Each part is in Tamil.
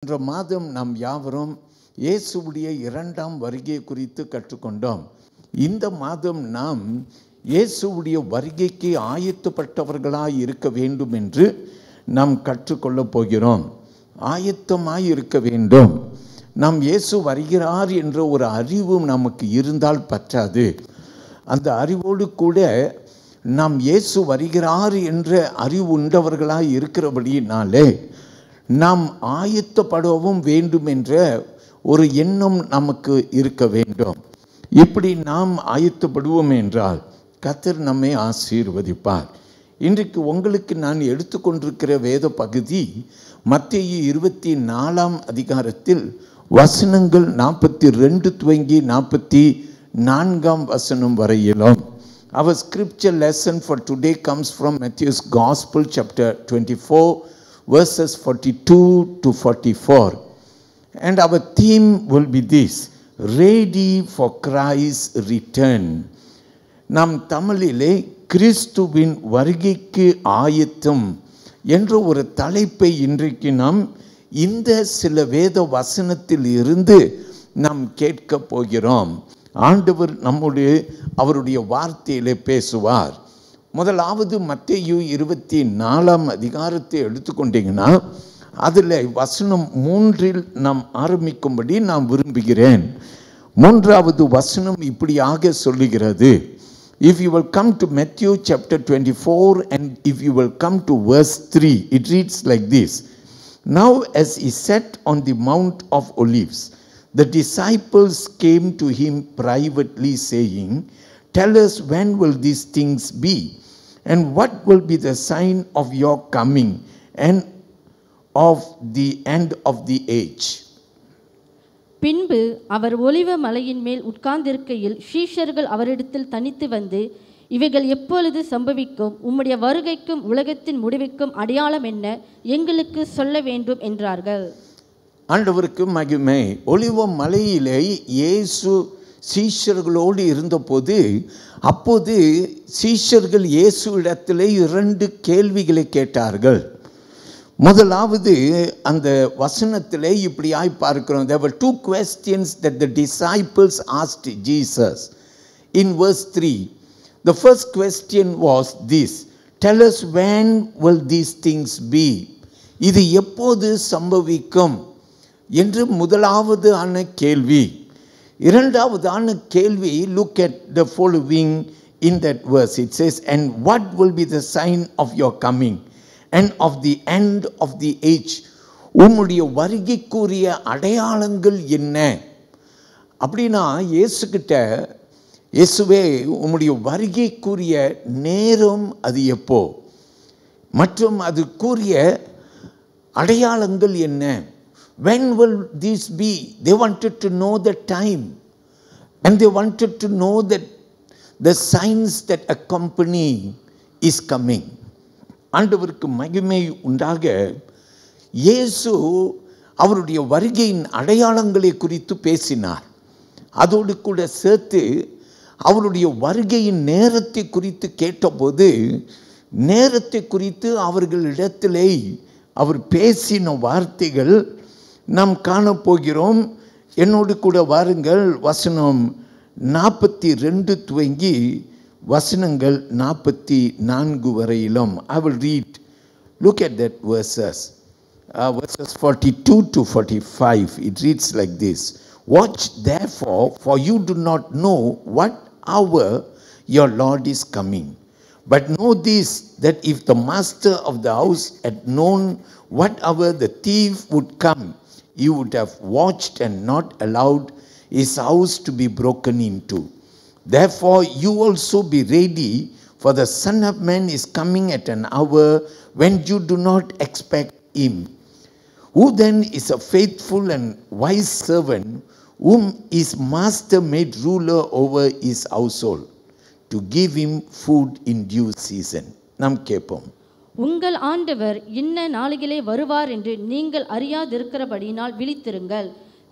சென்ற மாதம் நாம் யாவரும் இயேசுவுடைய இரண்டாம் வருகை குறித்து கற்றுக்கொண்டோம். இந்த மாதம் நாம் இயேசுவுடைய வருகைக்கு ஆயத்தப்பட்டவர்களாய் இருக்க வேண்டும் என்று நாம் கற்றுக்கொள்ளப் போகிறோம். ஆயத்தமாய் இருக்க வேண்டும். நாம் இயேசு வருகிறார் என்ற ஒரு அறிவும் நமக்கு இருந்தால் பற்றாது. அந்த அறிவோடு கூட நாம் இயேசு வருகிறார் என்ற அறிவு உண்டவர்களாய் இருக்கிறபடியினாலே நாம் ஆயத்தப்படவும் வேண்டும் என்ற ஒரு எண்ணம் நமக்கு இருக்க வேண்டும். இப்படி நாம் ஆயத்தப்படுவோம் என்றால் கர்த்தர் நம்மை ஆசீர்வதிப்பார். இன்றைக்கு உங்களுக்கு நான் எடுத்துக்கொண்டிருக்கிற வேத பகுதி மத்தேயு 24 அதிகாரத்தில் வசனங்கள் 42 துவங்கி 44 வசனம் வரையிலும். Our scripture lesson for today comes from Matthew's Gospel chapter 24 verses 42 to 44. And our theme will be this: ready for Christ's return. நாம் தமிழிலே கிறிஸ்துவின் வருகைக்கு ஆயத்தம் என்ற ஒரு தலைப்பை இன்றைக்கு நாம் இந்த சில வேத வசனத்தில் இருந்து நாம் கேட்க போகிறோம். ஆண்டவர் நம்முடைய அவருடைய வார்த்தையிலே பேசுவார். முதலாவது மத்தேயு 24 அதிகாரத்தை எடுத்துக்கொண்டீங்கன்னா அதில் வசனம் 3 நாம் ஆரம்பிக்கும்படி நான் விரும்புகிறேன். 3வது வசனம் இப்படியாக சொல்லுகிறது. If you will come to Matthew chapter 24 and if you will come to verse 3, it reads like this: Now as he sat on the Mount of Olives, the disciples came to him privately saying, Tell us, when will these things be? And what will be the sign of your coming and of the end of the age? பின்பு அவர் ஒலிவ மலையின் மேல் உட்கார்ந்திருக்கையில் சீஷர்கள் அவரிடத்தில் தனித்து வந்து, இவைகள் எப்பொழுது சம்பவிக்கும்? உம்முடைய வருகைக்கும் உலகத்தின் முடிவுக்கும் அடையாளம் என்ன? எங்களுக்கு சொல்ல வேண்டும் என்றார்கள். ஆண்டவருக்கு மகிமை. ஒலிவ மலையிலே இயேசு சீஷர்களோடு இருந்தபோது, அப்போது சீஷர்கள் இயேசு இடத்திலே 2 கேள்விகளை கேட்டார்கள். முதலாவது அந்த வசனத்திலே இப்படியாய் பார்க்கிறோம். There were 2 questions that the disciples asked Jesus in verse 3. The first question was this: Tell us, when will these things be? இது எப்போது சம்பவிக்கும் என்று முதலாவது ஆன கேள்வி. இரண்டாவதான கேள்வி, look at the following in that verse. It says, And what will be the sign of your coming and of the end of the age? உம்முடைய வருகைக்குரிய அடையாளங்கள் என்ன? அப்படின்னா இயேசுவே உம்முடைய வருகைக்குரிய நேரம் அது எப்போ, மற்றும் அதுக்குரிய அடையாளங்கள் என்ன? When will this be? They wanted to know the time, and they wanted to know that the signs that accompany is coming. ஆண்டவருக்கு மகிமை உண்டாக. இயேசு அவருடைய வருகையின் அடையாளங்களை குறித்து பேசினார். அதோடு கூட சேர்த்து அவருடைய வருகையின் நேரத்தை குறித்து கேட்டபோது, நேரத்தை குறித்து அவர்களிடத்திலே அவர் பேசின வார்த்தைகள் நாம் காணப்போகிறோம். என்னோடு கூட வாருங்கள். வசனம் 42 துவங்கி வசனங்கள் 44 வரையிலும். I will read. Look at that verses. Verses 42 to 45. It reads like this: Watch therefore, for you do not know what hour your Lord is coming. But know this, that if the master of the house had known what hour the thief would come, he would have watched and not allowed his house to be broken into. Therefore you also be ready, for the Son of Man is coming at an hour when you do not expect him. Who then is a faithful and wise servant, whom his master made ruler over his household, to give him food in due season? நாம் கேட்போம். உங்கள் ஆண்டவர் இன்ன நாளிலே வருவார் என்று நீங்கள் அறியாதிருக்கிறபடியினால் விழித்திருங்கள்.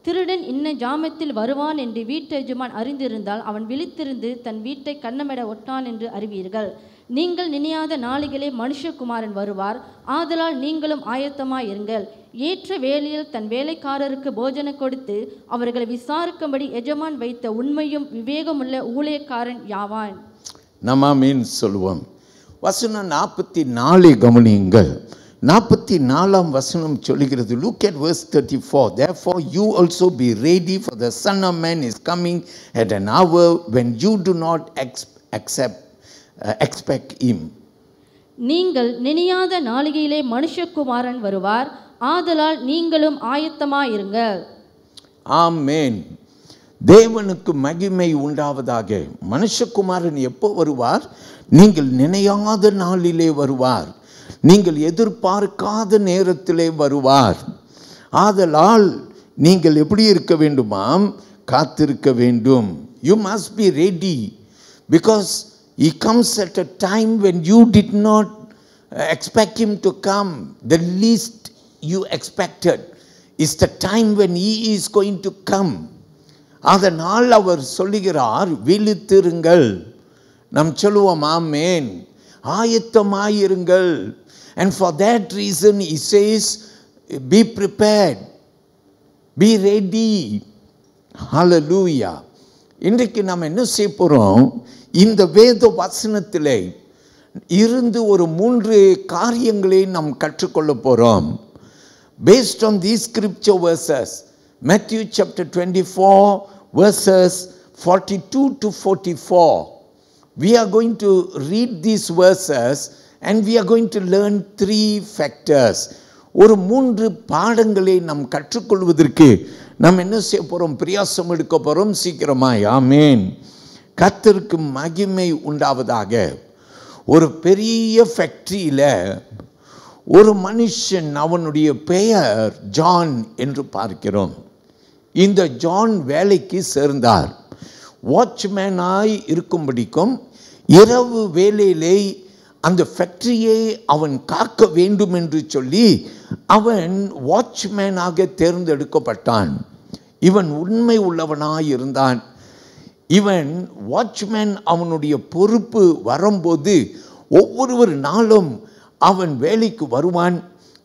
திருடன் இன்ன ஜாமத்தில் வருவான் என்று வீட்டு எஜமான் அறிந்திருந்தால் அவன் விழித்திருந்து தன் வீட்டை கன்னமிட ஒட்டான் என்று அறிவீர்கள். நீங்கள் நினையாத நாளிகளே மனுஷகுமாரன் வருவார். ஆதலால் நீங்களும் ஆயத்தமாயிருங்கள். ஏற்ற வேளையில் தன் வேலைக்காரருக்கு போஜனம் கொடுத்து அவர்களை விசாரிக்கும்படி எஜமான் வைத்த உண்மையும் விவேகமுள்ள ஊழியக்காரன் யாவான். நம்ம மீன் சொல்லுவோம். வசனம் 44 கவனியுங்கள். 44ஆம் வசனம் சொல்லுகிறது. Look at verse 34. Therefore you also be ready, for the Son of Man is coming at an hour when you do not expect him. நீங்கள் நினையாத நாளிகையிலே மனுஷகுமாரன் வருவார், ஆதலால் நீங்களும் ஆயத்தமாயிருங்கள். ஆமென். தேவனுக்கு மகிமை உண்டாவதாக. மனுஷகுமாரன் எப்போ வருவார்? நீங்கள் நினையாத நாளிலே வருவார். நீங்கள் எதிர்பார்க்காத நேரத்திலே வருவார். ஆதலால் நீங்கள் எப்படி இருக்க வேண்டுமாம்? காத்திருக்க வேண்டும். You must be ready, because he comes at a time when you did not expect him to come. The least you expected is the time when he is going to come. அதனால் அவர் சொல்லுகிறார், விழித்திருங்கள். நாம் சொல்லுவோம் ஆமென், ஆயத்தமாயிருங்கள். And for that reason he says, be prepared, be ready. Hallelujah. இன்றைக்கு நாம் என்ன செய்ய போகிறோம்? இந்த வேத வசனத்திலே இருந்து ஒரு 3 காரியங்களை நாம் கற்றுக்கொள்ள போகிறோம். Based on these scripture verses, Matthew chapter 24 verses 42 to 44. We are going to read these verses and we are going to learn 3 factors. ஒரு 3 பாடங்களை நாம் கற்றுக்கொள்வதற்கு நாம் என்ன செய்ய போகிறோம்? பிரயாசம் எடுக்க போகிறோம் சீக்கிரமாய். ஆமென். கர்த்தருக்கு மகிமை உண்டாவதாக. ஒரு பெரிய ஃபேக்டரியில் ஒரு மனுஷன், அவனுடைய பெயர் ஜான் என்று பார்க்கிறோம். இந்த ஜான் வேலைக்கு சேர்ந்தார். வாட்ச்மேனாய் இருக்கும்படிக்கும் இரவு வேலையிலே அந்த ஃபேக்டரியை அவன் காக்க வேண்டும் என்று சொல்லி அவன் வாட்ச்மேனாக தேர்ந்தெடுக்கப்பட்டான். இவன் உண்மை உள்ளவனாய் இருந்தான். இவன் வாட்ச்மேன் அவனுடைய பொறுப்பு வரும்போது ஒவ்வொரு நாளும் அவன் வேலைக்கு வருவான்.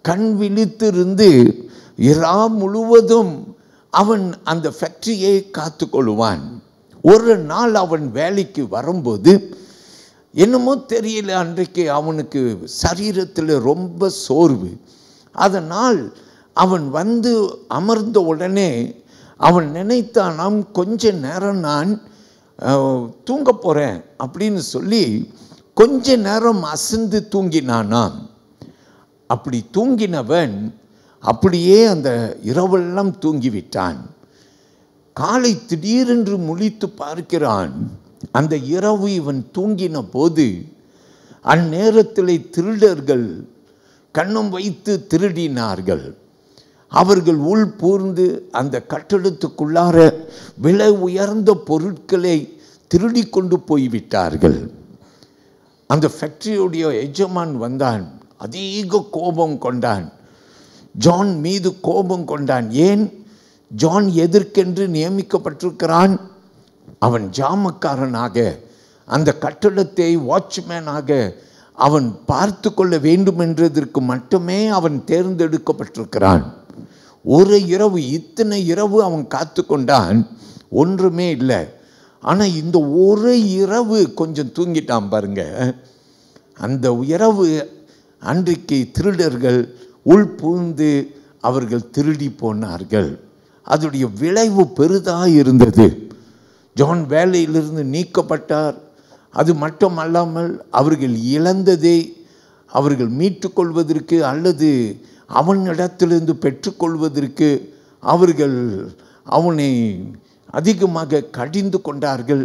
கண் விழித்திருந்து இரா முழுவதும் அவன் அந்த ஃபேக்டரியை காத்து கொள்வான். ஒரு நாள் அவன் வேலைக்கு வரும்போது என்னமோ தெரியல, அன்றைக்கு அவனுக்கு சரீரத்தில் ரொம்ப சோர்வு. அதனால் அவன் வந்து அமர்ந்த உடனே அவன் நினைத்தானாம், கொஞ்ச நேரம் நான் தூங்க போகிறேன் அப்படின்னு சொல்லி கொஞ்ச நேரம் அசந்து தூங்கினானாம். அப்படி தூங்கினவன் அப்படியே அந்த இரவெல்லாம் தூங்கிவிட்டான். காலை திடீரென்று முழித்து பார்க்கிறான். அந்த இரவு இவன் தூங்கின போது அந்நேரத்தில் திருடர்கள் கண்ணம் வைத்து திருடினார்கள். அவர்கள் உள் பூர்ந்து அந்த கட்டடத்துக்குள்ளார விலை உயர்ந்த பொருட்களை திருடி கொண்டு போய்விட்டார்கள். அந்த ஃபேக்டரியுடைய எஜமான் வந்தான். அதிக கோபம் கொண்டான். ஜான் மீது கோபம் கொண்டான். ஏன்? ஜான் எதற்கென்று நியமிக்கப்பட்டிருக்கிறான்? அவன் ஜாமக்காரனாக அந்த கட்டடத்தை வாட்ச்மேனாக அவன் பார்த்து கொள்ள வேண்டும் என்றதற்கு மட்டுமே அவன் தேர்ந்தெடுக்கப்பட்டிருக்கிறான். ஒரு இரவு, இத்தனை இரவு அவன் காத்து கொண்டான், ஒன்றுமே இல்லை. ஆனால் இந்த ஒரு இரவு கொஞ்சம் தூங்கிட்டான் பாருங்க. அந்த இரவு அன்றைக்கு திருடர்கள் உள் புகுந்து அவர்கள் திருடி போனார்கள். அதனுடைய விளைவு பெரிதாக இருந்தது. ஜான் வேலையிலிருந்து நீக்கப்பட்டார். அது மட்டுமல்லாமல் அவர்கள் இழந்ததை அவர்கள் மீட்டுக்கொள்வதற்கு அல்லது அவனிடத்திலிருந்து பெற்றுக்கொள்வதற்கு அவர்கள் அவனை அதிகமாக கடிந்து கொண்டார்கள்.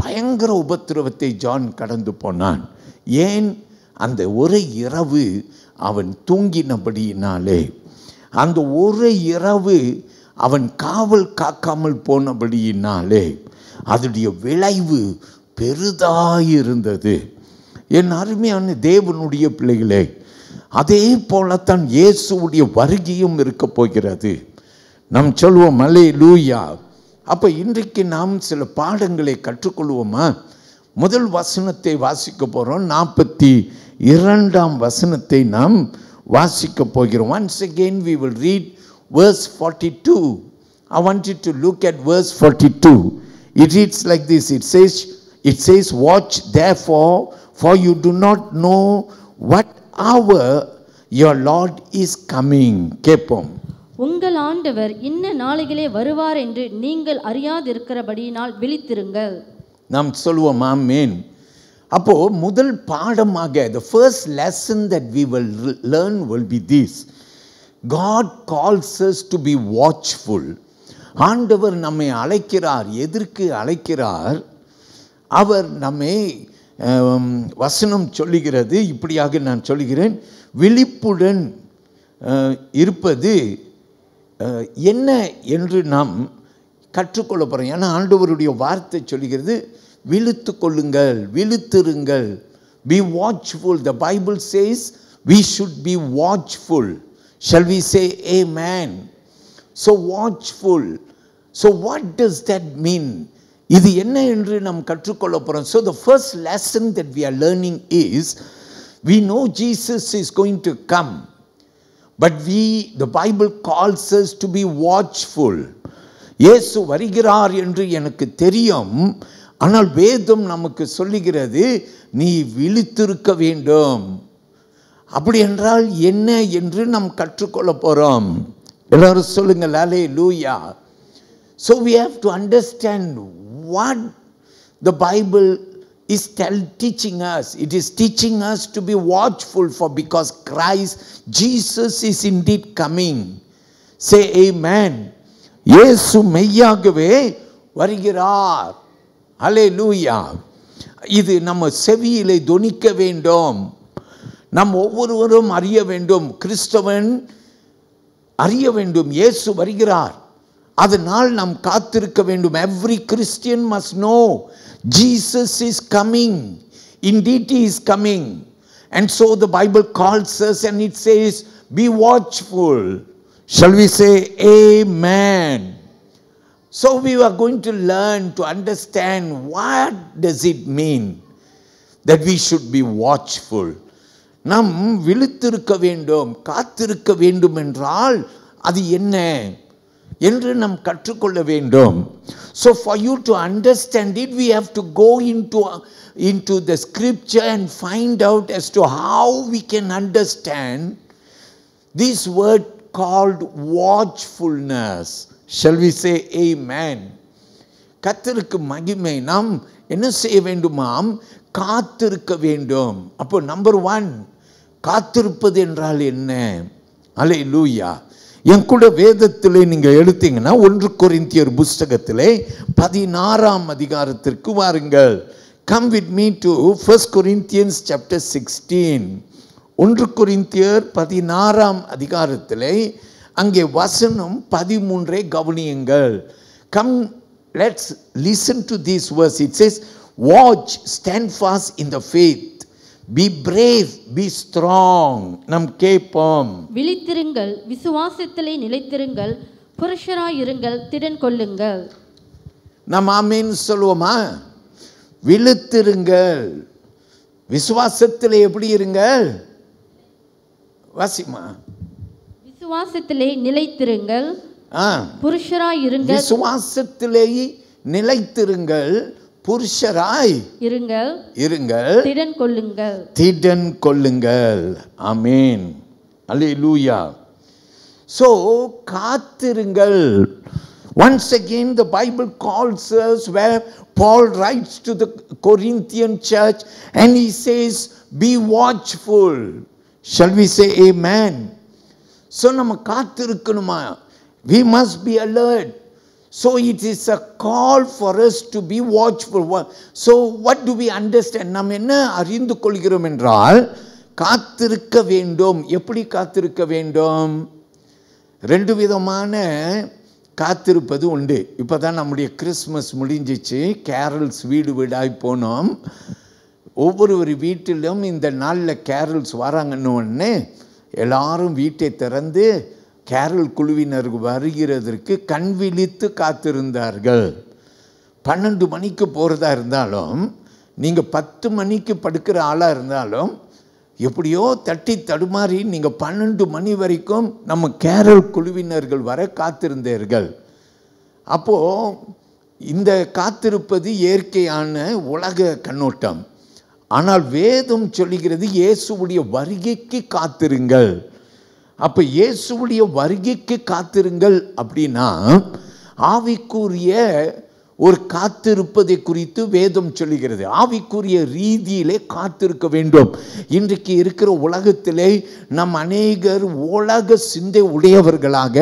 பயங்கர உபத்திரவத்தை ஜான் கடந்து போனான். ஏன்? அந்த ஒரு இரவு அவன் தூங்கினபடியினாலே, அந்த ஒரு இரவு அவன் காவல் காக்காமல் போனபடியினாலே அதனுடைய விளைவு பெரிதாயிருந்தது. என் அருமையான தேவனுடைய பிள்ளைகளே, அதே போலத்தான் இயேசுவுடைய வருகையும் இருக்க போகிறது. நாம் சொல்வோம் அல்லேலூயா. அப்போ இன்றைக்கு நாம் சில பாடங்களை கற்றுக்கொள்வோமா? முதல் வசனத்தை வாசிக்க போகிறோம். 42ஆம் வசனத்தை நாம் வாசிக்க போகிறோம். Once again we will read verse 42. I want you to look at verse 42. It reads like this. It says, watch therefore, for you do not know what hour your Lord is coming. கேட்போம். உங்கள் ஆண்டவர் இன்ன நாளிகளே வருவார் என்று நீங்கள் அறியாதிருக்கிறபடியினால் விழித்திருங்கள். நாம் சொல்லுவோம் ஆமென். அப்போ முதல் பாடமாக the first lesson that we will learn will be this. God calls us to be watchful. ஆண்டவர் நம்மை அழைக்கிறார். எதற்கு அழைக்கிறார்? அவர் நம்மை வசனம் சொல்லுகிறது, இப்படியாக நான் சொல்லுகிறேன், விழிப்புடன் இருப்பது என்ன என்று நாம் கற்றுக்கொள்ள போகிறோம். ஏன்னா ஆண்டவருடைய வார்த்தை சொல்லுகிறது, விழித்து கொள்ளுங்கள், விழித்திருங்கள். Be watchful. The Bible says we should be watchful. Shall we say amen? So watchful. So what does that mean? இது என்ன என்று நாம் கற்றுக்கொள்ள போகிறோம். So the first lesson that we are learning is, we know Jesus is going to come, but the Bible calls us to be watchful. இயேசு வருகிறார் என்று எனக்கு தெரியும், ஆனால் வேதம் நமக்கு சொல்லுகிறது நீ விழித்திருக்க வேண்டும். அப்படி என்றால் என்ன என்று நாம் கற்றுக்கொள்ள போகிறோம். எல்லாரும் சொல்லுங்கள் அல்லேலூயா. So we have to understand what the Bible is teaching us. It is teaching us to be watchful, for because Christ Jesus is indeed coming. Say amen. இயேசு மெய்யாகவே வருகிறார். அல்லேலூயா. இது நம்ம செவியிலே தொனிக்க வேண்டும். நாம் ஒவ்வொருவரும் அறிய வேண்டும், கிறிஸ்தவன் அறிய வேண்டும், இயேசு வருகிறார். அதனால் நாம் காத்திருக்க வேண்டும். Every Christian must know Jesus is coming. Indeed he is coming. And so the Bible calls us and it says, be watchful. Shall we say amen? So we are going to learn to understand what does it mean that we should be watchful. நாம் விழித்திருக்க வேண்டும், காத்திருக்க வேண்டும் என்றால் அது என்ன என்று நாம் கற்றுக்கொள்ள வேண்டும். So for you to understand it, we have to go into the scripture and find out as to how we can understand this word called watchfulness. Shall we say amen? கர்த்தருக்கு மகிமை. நாம் என்ன செய்ய வேண்டுமாம்? காத்திருக்க வேண்டும். அப்போ நம்பர் 1, காத்திருப்பது என்றால் என்ன? அல்லேலூயா. என் கூட வேதத்திலே நீங்கள் எடுத்தீங்கன்னா 1 கொரிந்தியர் புஸ்தகத்திலே 16ஆம் அதிகாரத்திற்கு வாருங்கள். Come with me to 1 Corinthians chapter 16. 1 கொரிந்தியர் 16ஆம் அதிகாரத்திலே அங்கே வசனம் 13 கவனியுங்கள். Come, let's listen to this verse. It says, watch, stand fast in the faith. Be brave, be strong. நாம் கேட்போம். விழித்திருங்கள், விசுவாசத்திலே நிலைத்திருங்கள், புருஷராயிருங்கள், திடன் கொள்ளுங்கள். நாம் ஆமென் சொல்லுவோமா? விழித்திருங்கள், விசுவாசத்திலே எப்படி இருங்கள்? வாசிமா. விசுவாசத்திலே நிலைத்திருங்கள், புருஷராயிருங்கள். விசுவாசத்திலே நிலைத்திருங்கள், புருஷராய் இருங்கள், திடன் கொள்ளுங்கள். திடன் கொள்ளுங்கள். ஆமென். அல்லேலூயா. So காத்திருங்கள். Once again the Bible calls us, where Paul writes to the Corinthian church and he says, be watchful. Shall we say amen? So நம்ம காத்திருக்கணுமா? We must be alert. So it is a call for us to be watchful. So what do we understand? நாம் என்ன அறிந்து கொள்கிறோம் என்றால், காத்திருக்க வேண்டும். எப்படி காத்திருக்க வேண்டும்? 2 விதமான காத்திருப்பது உண்டு. இப்போ தான் நம்முடைய கிறிஸ்மஸ் முடிஞ்சிச்சு, கேரல்ஸ் வீடு வீடாய் போனோம். ஒவ்வொரு வீட்டிலும் இந்த நாளில் கேரல்ஸ் வராங்கன்னு உடனே எல்லாரும் வீட்டை திறந்து கேரல் குழுவினர் வருகிறதற்கு கண் விழித்து காத்திருந்தார்கள். 12 மணிக்கு போகிறதா இருந்தாலும், நீங்கள் 10 மணிக்கு படுக்கிற ஆளாக இருந்தாலும் எப்படியோ தட்டி தடுமாறி நீங்கள் 12 மணி வரைக்கும் நம்ம கேரல் குழுவினர்கள் வர காத்திருந்தீர்கள். அப்போது இந்த காத்திருப்பது இயற்கையான உலக கண்ணோட்டம். ஆனால் வேதம் சொல்லுகிறது இயேசுவுடைய வருகைக்கு காத்திருங்கள். அப்போ இயேசுவுடைய வருகைக்கு காத்திருங்கள் அப்படின்னா ஆவிக்குரிய ஒரு காத்திருப்பதை குறித்து வேதம் சொல்லுகிறது. ஆவிக்குரிய ரீதியிலே காத்திருக்க வேண்டும். இன்றைக்கு இருக்கிற உலகத்திலே நம் அநேகர் உலக சிந்தை உடையவர்களாக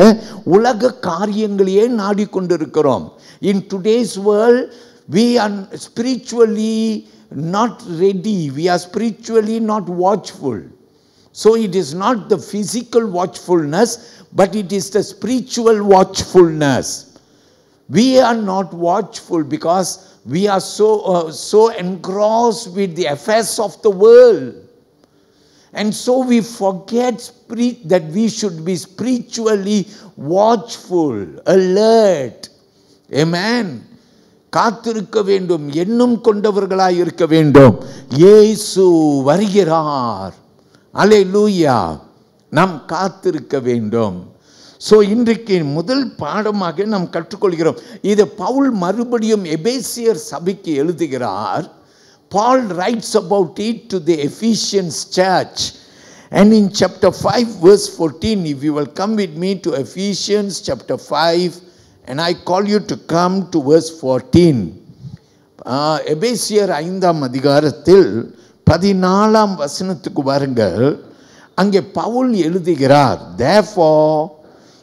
உலக காரியங்களையே நாடிக்கொண்டிருக்கிறோம். In today's world, we are spiritually not ready. We are spiritually not watchful. So it is not the physical watchfulness, but it is the spiritual watchfulness. We are not watchful because we are so engrossed with the affairs of the world. And so we forget that we should be spiritually watchful, alert. Amen. காத்திருக்க வேண்டும், எண்ணம் கொண்டவர்களாய் இருக்க வேண்டும். இயேசு வருகிறார். அல்லேலூயா. நாம் காத்திருக்க வேண்டும். ஸோ இன்றைக்கு முதல் பாடமாக நாம் கற்றுக்கொள்கிறோம். இதை பவுல் மறுபடியும் எபேசியர் சபைக்கு எழுதுகிறார். Paul writes about it to the Ephesians church. And in chapter 5 verse 14, if you will come with me to Ephesians chapter 5, and I call you to come to verse 14. எபேசியர் 5ஆம் அதிகாரத்தில் 14ஆம் வசனத்துக்கு வாருங்கள். அங்கே பவுல் எழுதுகிறார், therefore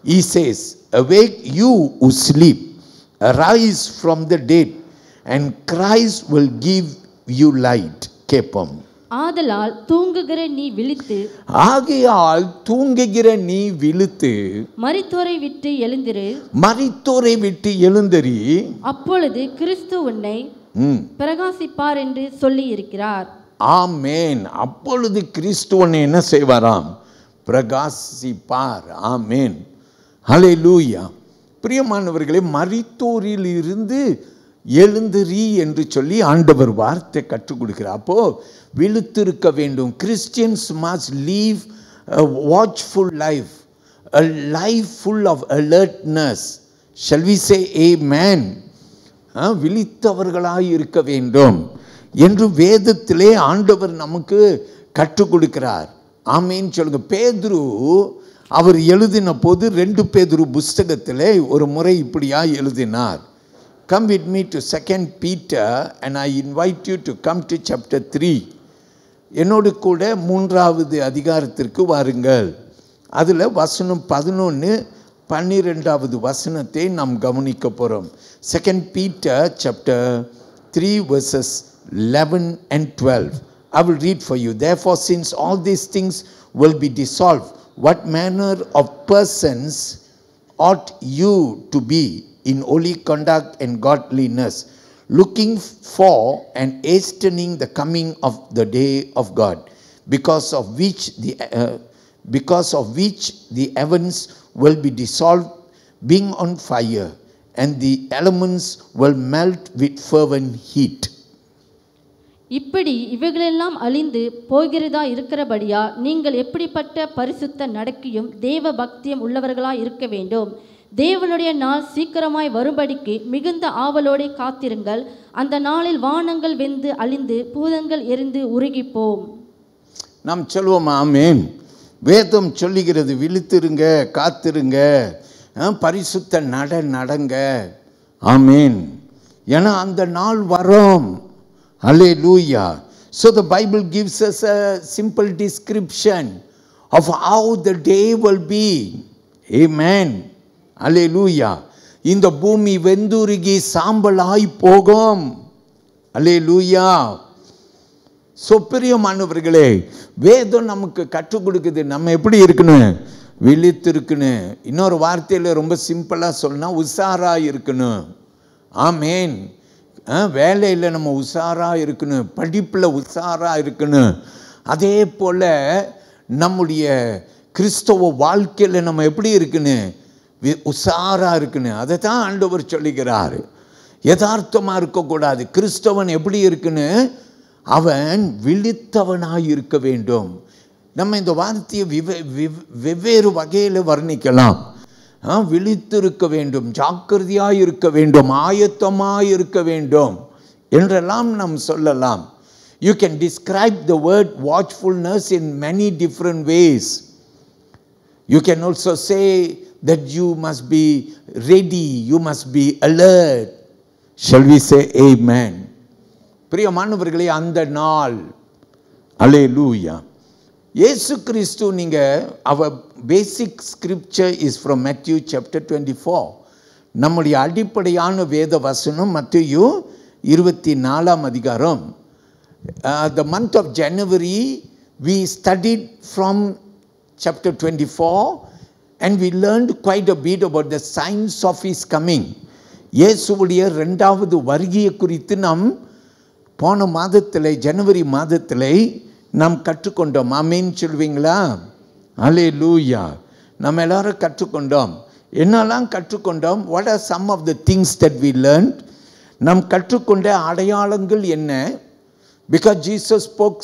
he says, awake you who sleep, arise from the dead, and Christ will give you light. கேட்போம். ஆதலால் தூங்குகிற நீ விழித்து, ஆகையால் தூங்குகிற நீ விழித்து, மரித்தோரை விட்டு எழுந்திரு, மரித்தோரை விட்டு எழுந்திரி, அப்பொழுது கிறிஸ்து உன்னை பிரகாசிப்பார் என்று சொல்லி இருக்கிறார். ஆமேன். அப்பொழுது கிறிஸ்துவனை என்ன செய்வாராம்? பிரகாசிப்பார். ஆமேன். ஹல்லேலூயா. பிரியமானவர்களே, மரித்தோரில் இருந்து எழுந்திரி என்று சொல்லி ஆண்டவர் வார்த்தை கற்றுக் கொடுக்கிறார். அப்போ விழித்திருக்க வேண்டும். Christians must live a watchful life, a life full of alertness. Shall we say amen? விழித்தவர்களாய் இருக்க வேண்டும் என்று வேதத்திலே ஆண்டவர் நமக்கு கற்றுக் கொடுக்கிறார். ஆமேன் சொல்லுங்க. பேதுரு அவர் எழுதின போது 2 பேதுரு புஸ்தகத்திலே ஒரு முறை இப்படியா எழுதினார். Come with me to 2 Peter and I invite you to come to chapter 3. என்னோடு கூட 3வது அதிகாரத்திற்கு வாருங்கள். அதில் வசனம் 11, 12வது வசனத்தை நாம் கவனிக்க போகிறோம். 2 Peter chapter 3 verses 11 and 12. I will read for you. Therefore, since all these things will be dissolved, what manner of persons ought you to be in holy conduct and godliness, looking for and hastening the coming of the day of God, because of which the heavens will be dissolved, being on fire, and the elements will melt with fervent heat. இப்படி இவைகளெல்லாம் அழிந்து போகிறதா இருக்கிறபடியா நீங்கள் எப்படிப்பட்ட பரிசுத்த நடக்கையும் தேவ பக்தியும் உள்ளவர்களாய் இருக்க வேண்டும். தேவனுடைய நாள் சீக்கிரமாய் வரும்படிக்கு மிகுந்த ஆவலோടെ காத்திருங்கள். அந்த நாளில் வானங்கள் வெந்து அழிந்து பூதங்கள் எரிந்து உருகிப்போம். நாம் சொல்வோம் ஆமேன். வேதம் சொல்லுகிறது, விழித்திருங்க, காத்திருங்க, பரிசுத்த நடங்க. ஆமேன். ஏன்னா அந்த நாள் வரும். Hallelujah. So the Bible gives us a simple description of how the day will be. Amen. Hallelujah. இந்த பூமி வெந்துருகி சாம்பலாய் போகும். Hallelujah. So பிரியமானவர்களே, வேதம் நமக்கு கற்றுக் கொடுக்குது நம்ம எப்படி இருக்கணும், விழித்திருக்கணும். இன்னொரு வார்த்தையில் ரொம்ப சிம்பிளாக சொன்னால் உஷாராக இருக்கணும். ஆமேன். வேலையில் நம்ம உஷாராக இருக்கணும், படிப்பில் உஷாராக இருக்கணும். அதே போல் நம்முடைய கிறிஸ்தவ வாழ்க்கையில் நம்ம எப்படி இருக்கணும், உஷாராக இருக்கணும். அதை தான் ஆண்டவர் சொல்லுகிறார். யதார்த்தமாக இருக்கக்கூடாது. கிறிஸ்தவன் எப்படி இருக்கணும், அவன் விழித்தவனாய் இருக்க வேண்டும். நம்ம இந்த வார்த்தையை வெவ்வேறு வகையில் வர்ணிக்கலாம். விழித்திருக்க வேண்டும், ஜாக்கிரதையாக இருக்க வேண்டும், ஆயத்தமாக இருக்க வேண்டும் என்றெல்லாம் நாம் சொல்லலாம். You can describe the word watchfulness in many different ways. You can also say that you must be ready, you must be alert. Shall we say amen? பிரியமானவர்களே, அந்த நாள், அல்லேலூயா. இயேசு கிறிஸ்து, நீங்கள் அவர் basic scripture is from Matthew chapter 24. நம்முடைய அடிப்படையான வேத வசனம் மத்தேயு 24ஆம் அதிகாரம். The month of January we studied from chapter 24 and we learned quite a bit about the signs of his coming. இயேசுவுடைய இரண்டாவது வருகையை குறித்து நாம் போன மாதத்தில், ஜனவரி மாதத்தில் நாம் கற்றுக்கொண்டோம். ஆமென் சொல்வீங்களா? அல்லேலூயா. நம்ம எல்லாரும் கற்றுக்கொண்டோம். என்னெல்லாம் கற்றுக்கொண்டோம்? What are some of the things that we learned? நாம் கற்றுக்கொண்ட அடையாளங்கள் என்ன? Because Jesus spoke,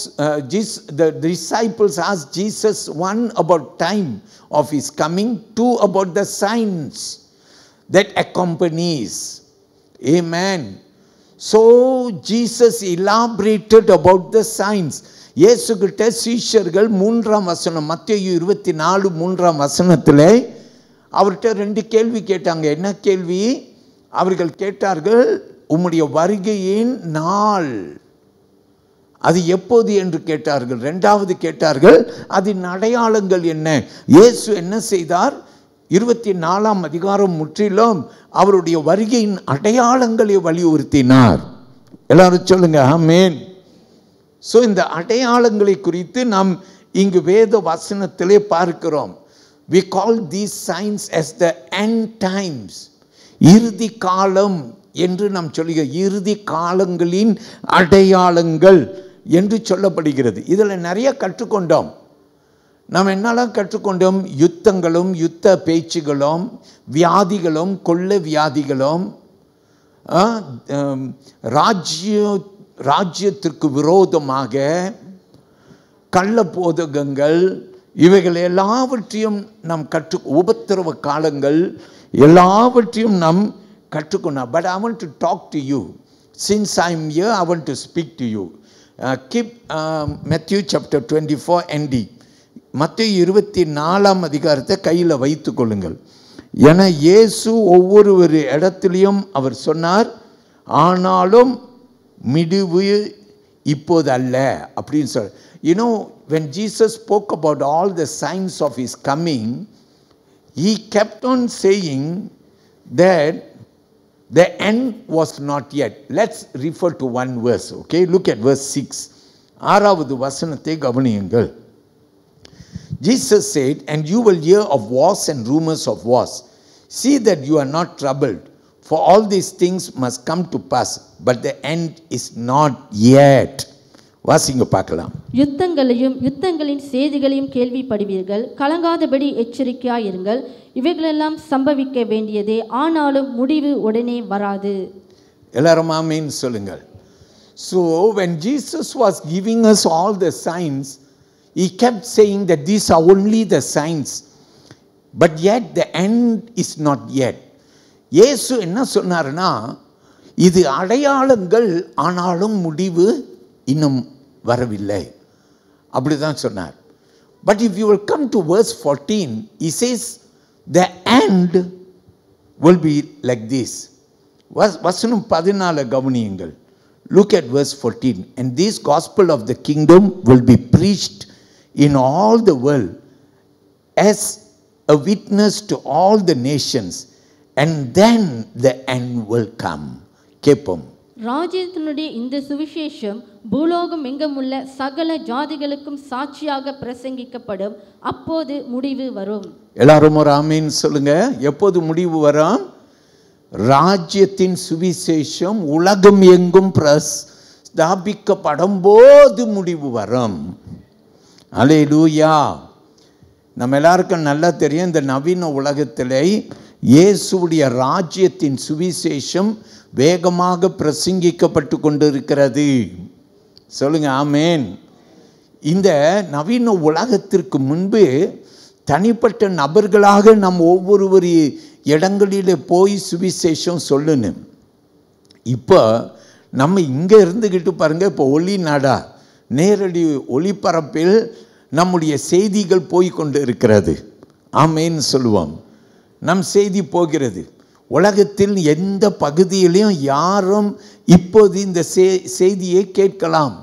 the disciples asked Jesus, one about time of his coming, two about the signs that accompanies. Amen. So Jesus elaborated about the signs. இயேசு கிட்ட சீஷர்கள் 3ஆம் வசனம், மத்தேயு 24 3ஆம் வசனத்தில் அவர்கிட்ட 2 கேள்வி கேட்டாங்க. என்ன கேள்வி? அவர்கள் கேட்டார்கள், உம்முடைய வருகையின் நாள் அது எப்போது என்று கேட்டார்கள். 2வது கேட்டார்கள், அதன் அடையாளங்கள் என்ன? இயேசு என்ன செய்தார்? 24ஆம் அதிகாரம் முற்றிலும் அவருடைய வருகையின் அடையாளங்களை வலியுறுத்தினார். எல்லாரும் சொல்லுங்க ஆமென். ஸோ இந்த அடையாளங்களை குறித்து நாம் இங்கு வேத வசனத்திலே பார்க்கிறோம். We call these signs as the end times. இறுதி காலம் என்று நாம் சொல்லுகிறோம். இறுதி காலங்களின் அடையாளங்கள் என்று சொல்லப்படுகிறது. இதில் நிறைய கற்றுக்கொண்டோம். நாம் என்னெல்லாம் கற்றுக்கொண்டோம்? யுத்தங்களும் யுத்த பேச்சுகளும், வியாதிகளும் கொள்ள வியாதிகளும், ராஜ்யத்திற்கு விரோதமாக கள்ள போதகங்கள், இவைகள் எல்லாவற்றையும் நாம் உபத்திரவ காலங்கள் எல்லாவற்றையும் நாம் கற்றுக்கொண்டோம். But I want to talk to you. Since I am here, I want to speak to you. Keep Matthew chapter 24 ND. மத்தேயு 24ஆம் அதிகாரத்தை கையில் வைத்து கொள்ளுங்கள். என இயேசு ஒவ்வொரு இடத்திலையும் அவர் சொன்னார், ஆனாலும் முடிவு இப்போது அல்ல அப்படின்னு சொல்ற. You know, when Jesus spoke about all the signs of his coming, he kept on saying that the end was not yet. Let's refer to one verse, okay? Look at verse 6. 6வது வசனத்தை கவனியுங்கள். Jesus said, and you will hear of wars and rumors of wars. See that you are not troubled, for all these things must come to pass, but the end is not yet. வாசிங்க பார்க்கலாம். யுத்தங்களையும் யுத்தங்களின் செய்திகளையும் கேள்விப்படுவீர்கள், கலங்காதபடி எச்சரிக்கையாயிருங்கள். இவைகளெல்லாம் சம்பவிக்க வேண்டியதே, ஆனாலும் முடிவு உடனே வராது. எல்லாரும் ஆமென் சொல்லுங்கள். So when Jesus was giving us all the signs, he kept saying that these are only the signs, but yet the end is not yet. இயேசு என்ன சொன்னார்னா, இது அடையாளங்கள், ஆனாலும் முடிவு இன்னும் வரவில்லை அப்படிதான் சொன்னார். But if you will come to verse 14, he says the end will be like this. வசனம் 14 கவனியுங்கள். Look at verse 14. And this gospel of the kingdom will be preached in all the world as a witness to all the nations, and then the end will come. கேப்போம். ராஜ்யத்தினுடைய இந்த சுவிசேஷம் பூலோகம் எங்குமுள்ள சகல ஜாதிகளுக்கும் சாட்சியாக பிரசங்கிக்கப்படும், அப்போது முடிவு வரும். எல்லாரும் ஒரு ஆமீன் சொல்லுங்க. எப்போது முடிவு வரும்? ராஜ்யத்தின் சுவிசேஷம் உலகம் எங்கும் ஸ்தாபிக்கப்படும் போது முடிவு வரும். அல்லேலூயா. நம்ம எல்லாருக்கும் நல்லா தெரியும், இந்த நவீன உலகத்திலே இயேசுடைய ராஜ்யத்தின் சுவிசேஷம் வேகமாக பிரசங்கிக்கப்பட்டு கொண்டிருக்கிறது. சொல்லுங்க ஆமேன். இந்த நவீன உலகத்திற்கு முன்பு தனிப்பட்ட நபர்களாக நம் ஒவ்வொரு இடங்களில் போய் சுவிசேஷம் சொல்லணும். இப்போ நம்ம இங்கே இருந்துக்கிட்டு பாருங்கள், இப்போ ஒளி நாடா நேரடி ஒளிபரப்பில் நம்முடைய செய்திகள் போய் கொண்டு இருக்கிறது. ஆமேன்னு சொல்லுவோம். நம் செய்தி போகிறது. உலகத்தில் எந்த பகுதியிலையும் யாரும் இப்போது இந்த செய்தியை கேட்கலாம்.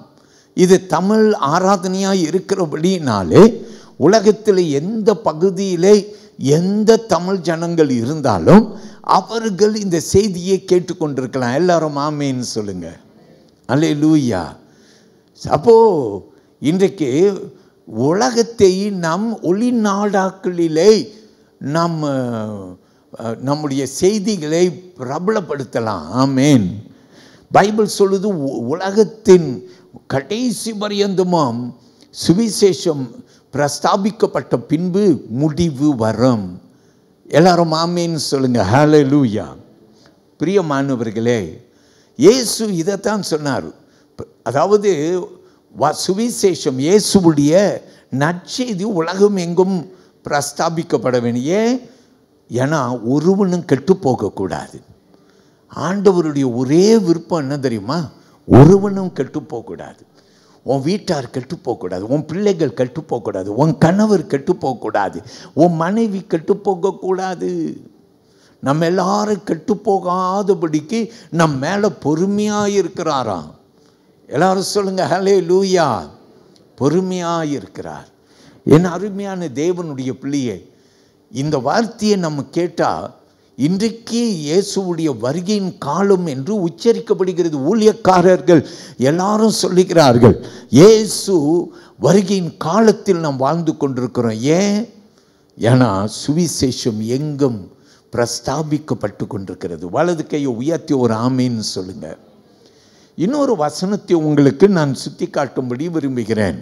இது தமிழ் ஆராதனையாக இருக்கிறபடினாலே உலகத்தில் எந்த பகுதியிலே எந்த தமிழ் ஜனங்கள் இருந்தாலும் அவர்கள் இந்த செய்தியை கேட்டுக்கொண்டிருக்கலாம். எல்லாரும் ஆமேன்னு சொல்லுங்க. அல்லேலூயா. அப்போ இன்றைக்கு உலகத்தை நம் ஒளிநாடாக்களிலே நம்முடைய செய்திகளை பிரபலப்படுத்தலாம். ஆமேன். பைபிள் சொல்லுது, உலகத்தின் கடைசி பரியந்தமும் சுவிசேஷம் பிரஸ்தாபிக்கப்பட்ட பின்பு முடிவு வரும். எல்லாரும் ஆமேன்னு சொல்லுங்க. ஹல்லேலூயா. பிரியமானவர்களே, இயேசு இதைத்தான் சொன்னார். அதாவது சுவிசேஷம், இயேசுவுடைய நற்செய்தி உலகம் எங்கும் பிரஸ்தாபிக்கப்பட வேண்டும். ஏன்னா ஒருவனும் கெட்டு போகக்கூடாது. ஆண்டவருடைய ஒரே விருப்பம் என்ன தெரியுமா? ஒருவனும் கெட்டு போகக்கூடாது. உன் வீட்டார் கெட்டு போகக்கூடாது, உன் பிள்ளைகள் கெட்டு போகக்கூடாது, உன் கணவர் கெட்டு போகக்கூடாது, உன் மனைவி கெட்டு போகக்கூடாது. நம்ம எல்லாரும் கெட்டு போகாதபடிக்கு நம்ம மேலே பொறுமையாக இருக்கிறாராம். எல்லாரும் சொல்லுங்க ஹல்லேலூயா. பொறுமையாக இருக்கிறார். என் அருமையான தேவனுடைய பிள்ளையே, இந்த வார்த்தையை நம்ம கேட்டால் இன்றைக்கு இயேசுவுடைய வருகையின் காலம் என்று உச்சரிக்கப்படுகிறது. ஊழியக்காரர்கள் எல்லாரும் சொல்லுகிறார்கள், இயேசு வருகையின் காலத்தில் நாம் வாழ்ந்து கொண்டிருக்கிறோம். ஏன்னா சுவிசேஷம் எங்கும் பிரஸ்தாபிக்கப்பட்டு கொண்டிருக்கிறது. வலது கையை உயர்த்தி ஒரு ஆமேன்னு சொல்லுங்க. இன்னொரு வசனத்தை உங்களுக்கு நான் சுட்டி காட்டும்படி விரும்புகிறேன்.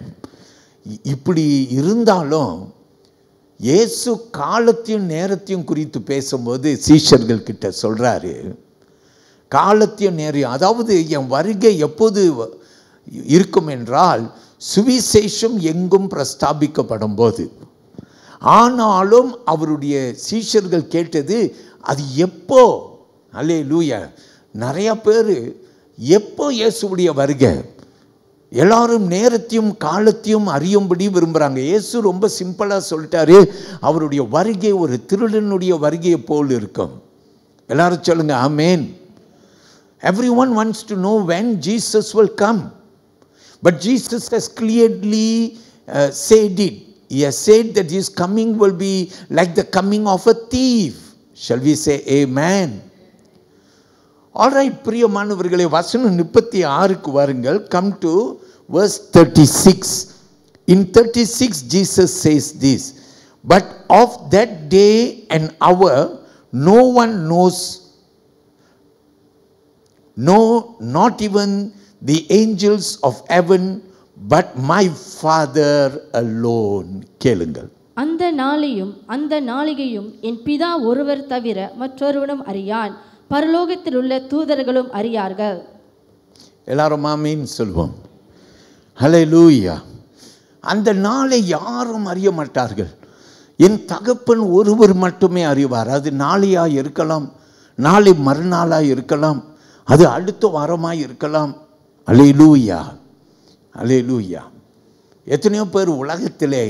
இப்படி இருந்தாலும் இயேசு காலத்தையும் நேரத்தையும் குறித்து பேசும்போது சீஷர்கள் கிட்ட சொல்றாரு, காலத்தையும் நேரம், அதாவது என் வருகை எப்போது இருக்கும் என்றால் சுவிசேஷம் எங்கும் பிரஸ்தாபிக்கப்படும் போது. ஆனாலும் அவருடைய சீஷர்கள் கேட்டது, அது எப்போ? அல்லேலூயா. நிறைய பேர் எப்போ இயேசுடைய வருகை, எல்லாரும் நேரத்தையும் காலத்தையும் அறியும்படி விரும்புகிறாங்க. இயேசு ரொம்ப சிம்பிளாக சொல்லிட்டாரு, அவருடைய வருகை ஒரு திருடனுடைய வருகையை போல் இருக்கும். எல்லாரும் சொல்லுங்க ஆமேன். Everyone wants to know when Jesus will come. But Jesus has clearly said it. He has said that his coming will be like the coming of a thief. Shall we say amen? Alright, பிரியமானவர்களே, வசனம் 36க்கு வாருங்கள். Come to verse 36. In 36 Jesus says this, but of that day and hour no one knows, no, not even the angels of heaven, but my Father alone. கேளுங்கள். அந்த நாளையும் அந்த நாளிகையும் என் பிதா ஒருவர் தவிர மற்றொருவனும் அறியான், பரலோகத்தில் உள்ள தூதர்களும் அறியார்கள். எல்லாரும் ஆமீன் சொல்வோம். ஹல்லேலூயா. அந்த நாளை யாரும் அறிய மாட்டார்கள். என் தகப்பன் ஒருவர் மட்டுமே அறிவார். அது நாளையாக இருக்கலாம், நாளை மறுநாளாக இருக்கலாம், அது அடுத்த வாரமாக இருக்கலாம். ஹல்லேலூயா. ஹல்லேலூயா. எத்தனையோ பேர் உலகத்திலே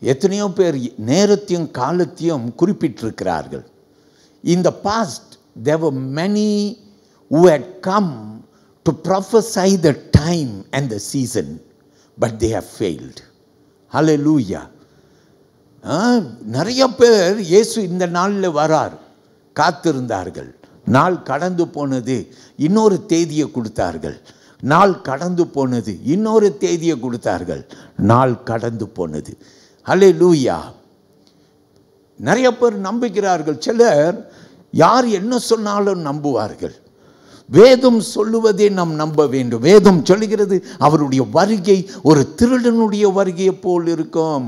எத்தனையோ பேர் நேரத்தையும் காலத்தையும் குறிப்பிட்டிருக்கிறார்கள். In the past there were many who had come to prophesy the time and the season, but they have failed. Hallelujah. நிறைய பேர் இயேசு இந்த நாளில் வரார் காத்திருந்தார்கள். நாள் கடந்து போனது, இன்னொரு தேதியை கொடுத்தார்கள். நாள் கடந்து போனது, இன்னொரு தேதியை கொடுத்தார்கள். நாள் கடந்து போனது. ஹல்லேலூயா. நிறைய பேர் நம்புகிறார்கள். சிலர் யார் என்ன சொன்னாலும் நம்புவார்கள். வேதம் சொல்லுவதே நாம் நம்ப வேண்டும். வேதம் சொல்லுகிறது அவருடைய வருகை ஒரு திருடனுடைய வருகையை போல் இருக்கும்.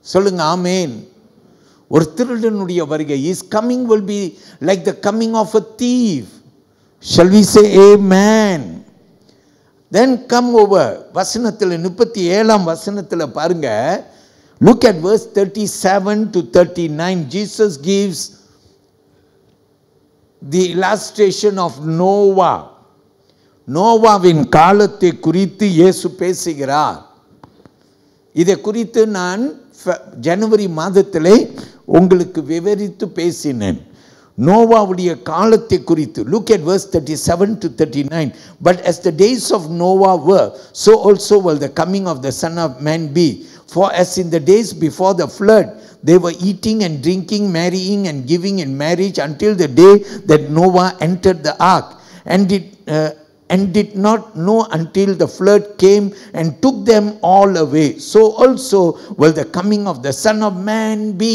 சொல்லுங்க ஆமேன். ஒரு திருடனுடைய வருகை. His coming will be like the coming of a thief. Shall we say amen? Then come over. வசனத்தில் 37ஆம் வசனத்தில் பாருங்க. Look at verse 37 to 39. Jesus gives the illustration of Noah. நோவாவின் காலத்தை குறித்து இயேசு பேசுகிறார். இதை குறித்து நான் ஜனவரி மாதத்திலே உங்களுக்கு விவரித்து பேசினேன். நோவாவுடைய காலத்தை குறித்து. Look at verse 37 to 39. But as the days of Noah were, so also will the coming of the Son of Man be. For as in the days before the flood, they were eating and drinking, marrying and giving in marriage until the day that Noah entered the ark, and did not know until the flood came and took them all away. So also will the coming of the Son of Man be.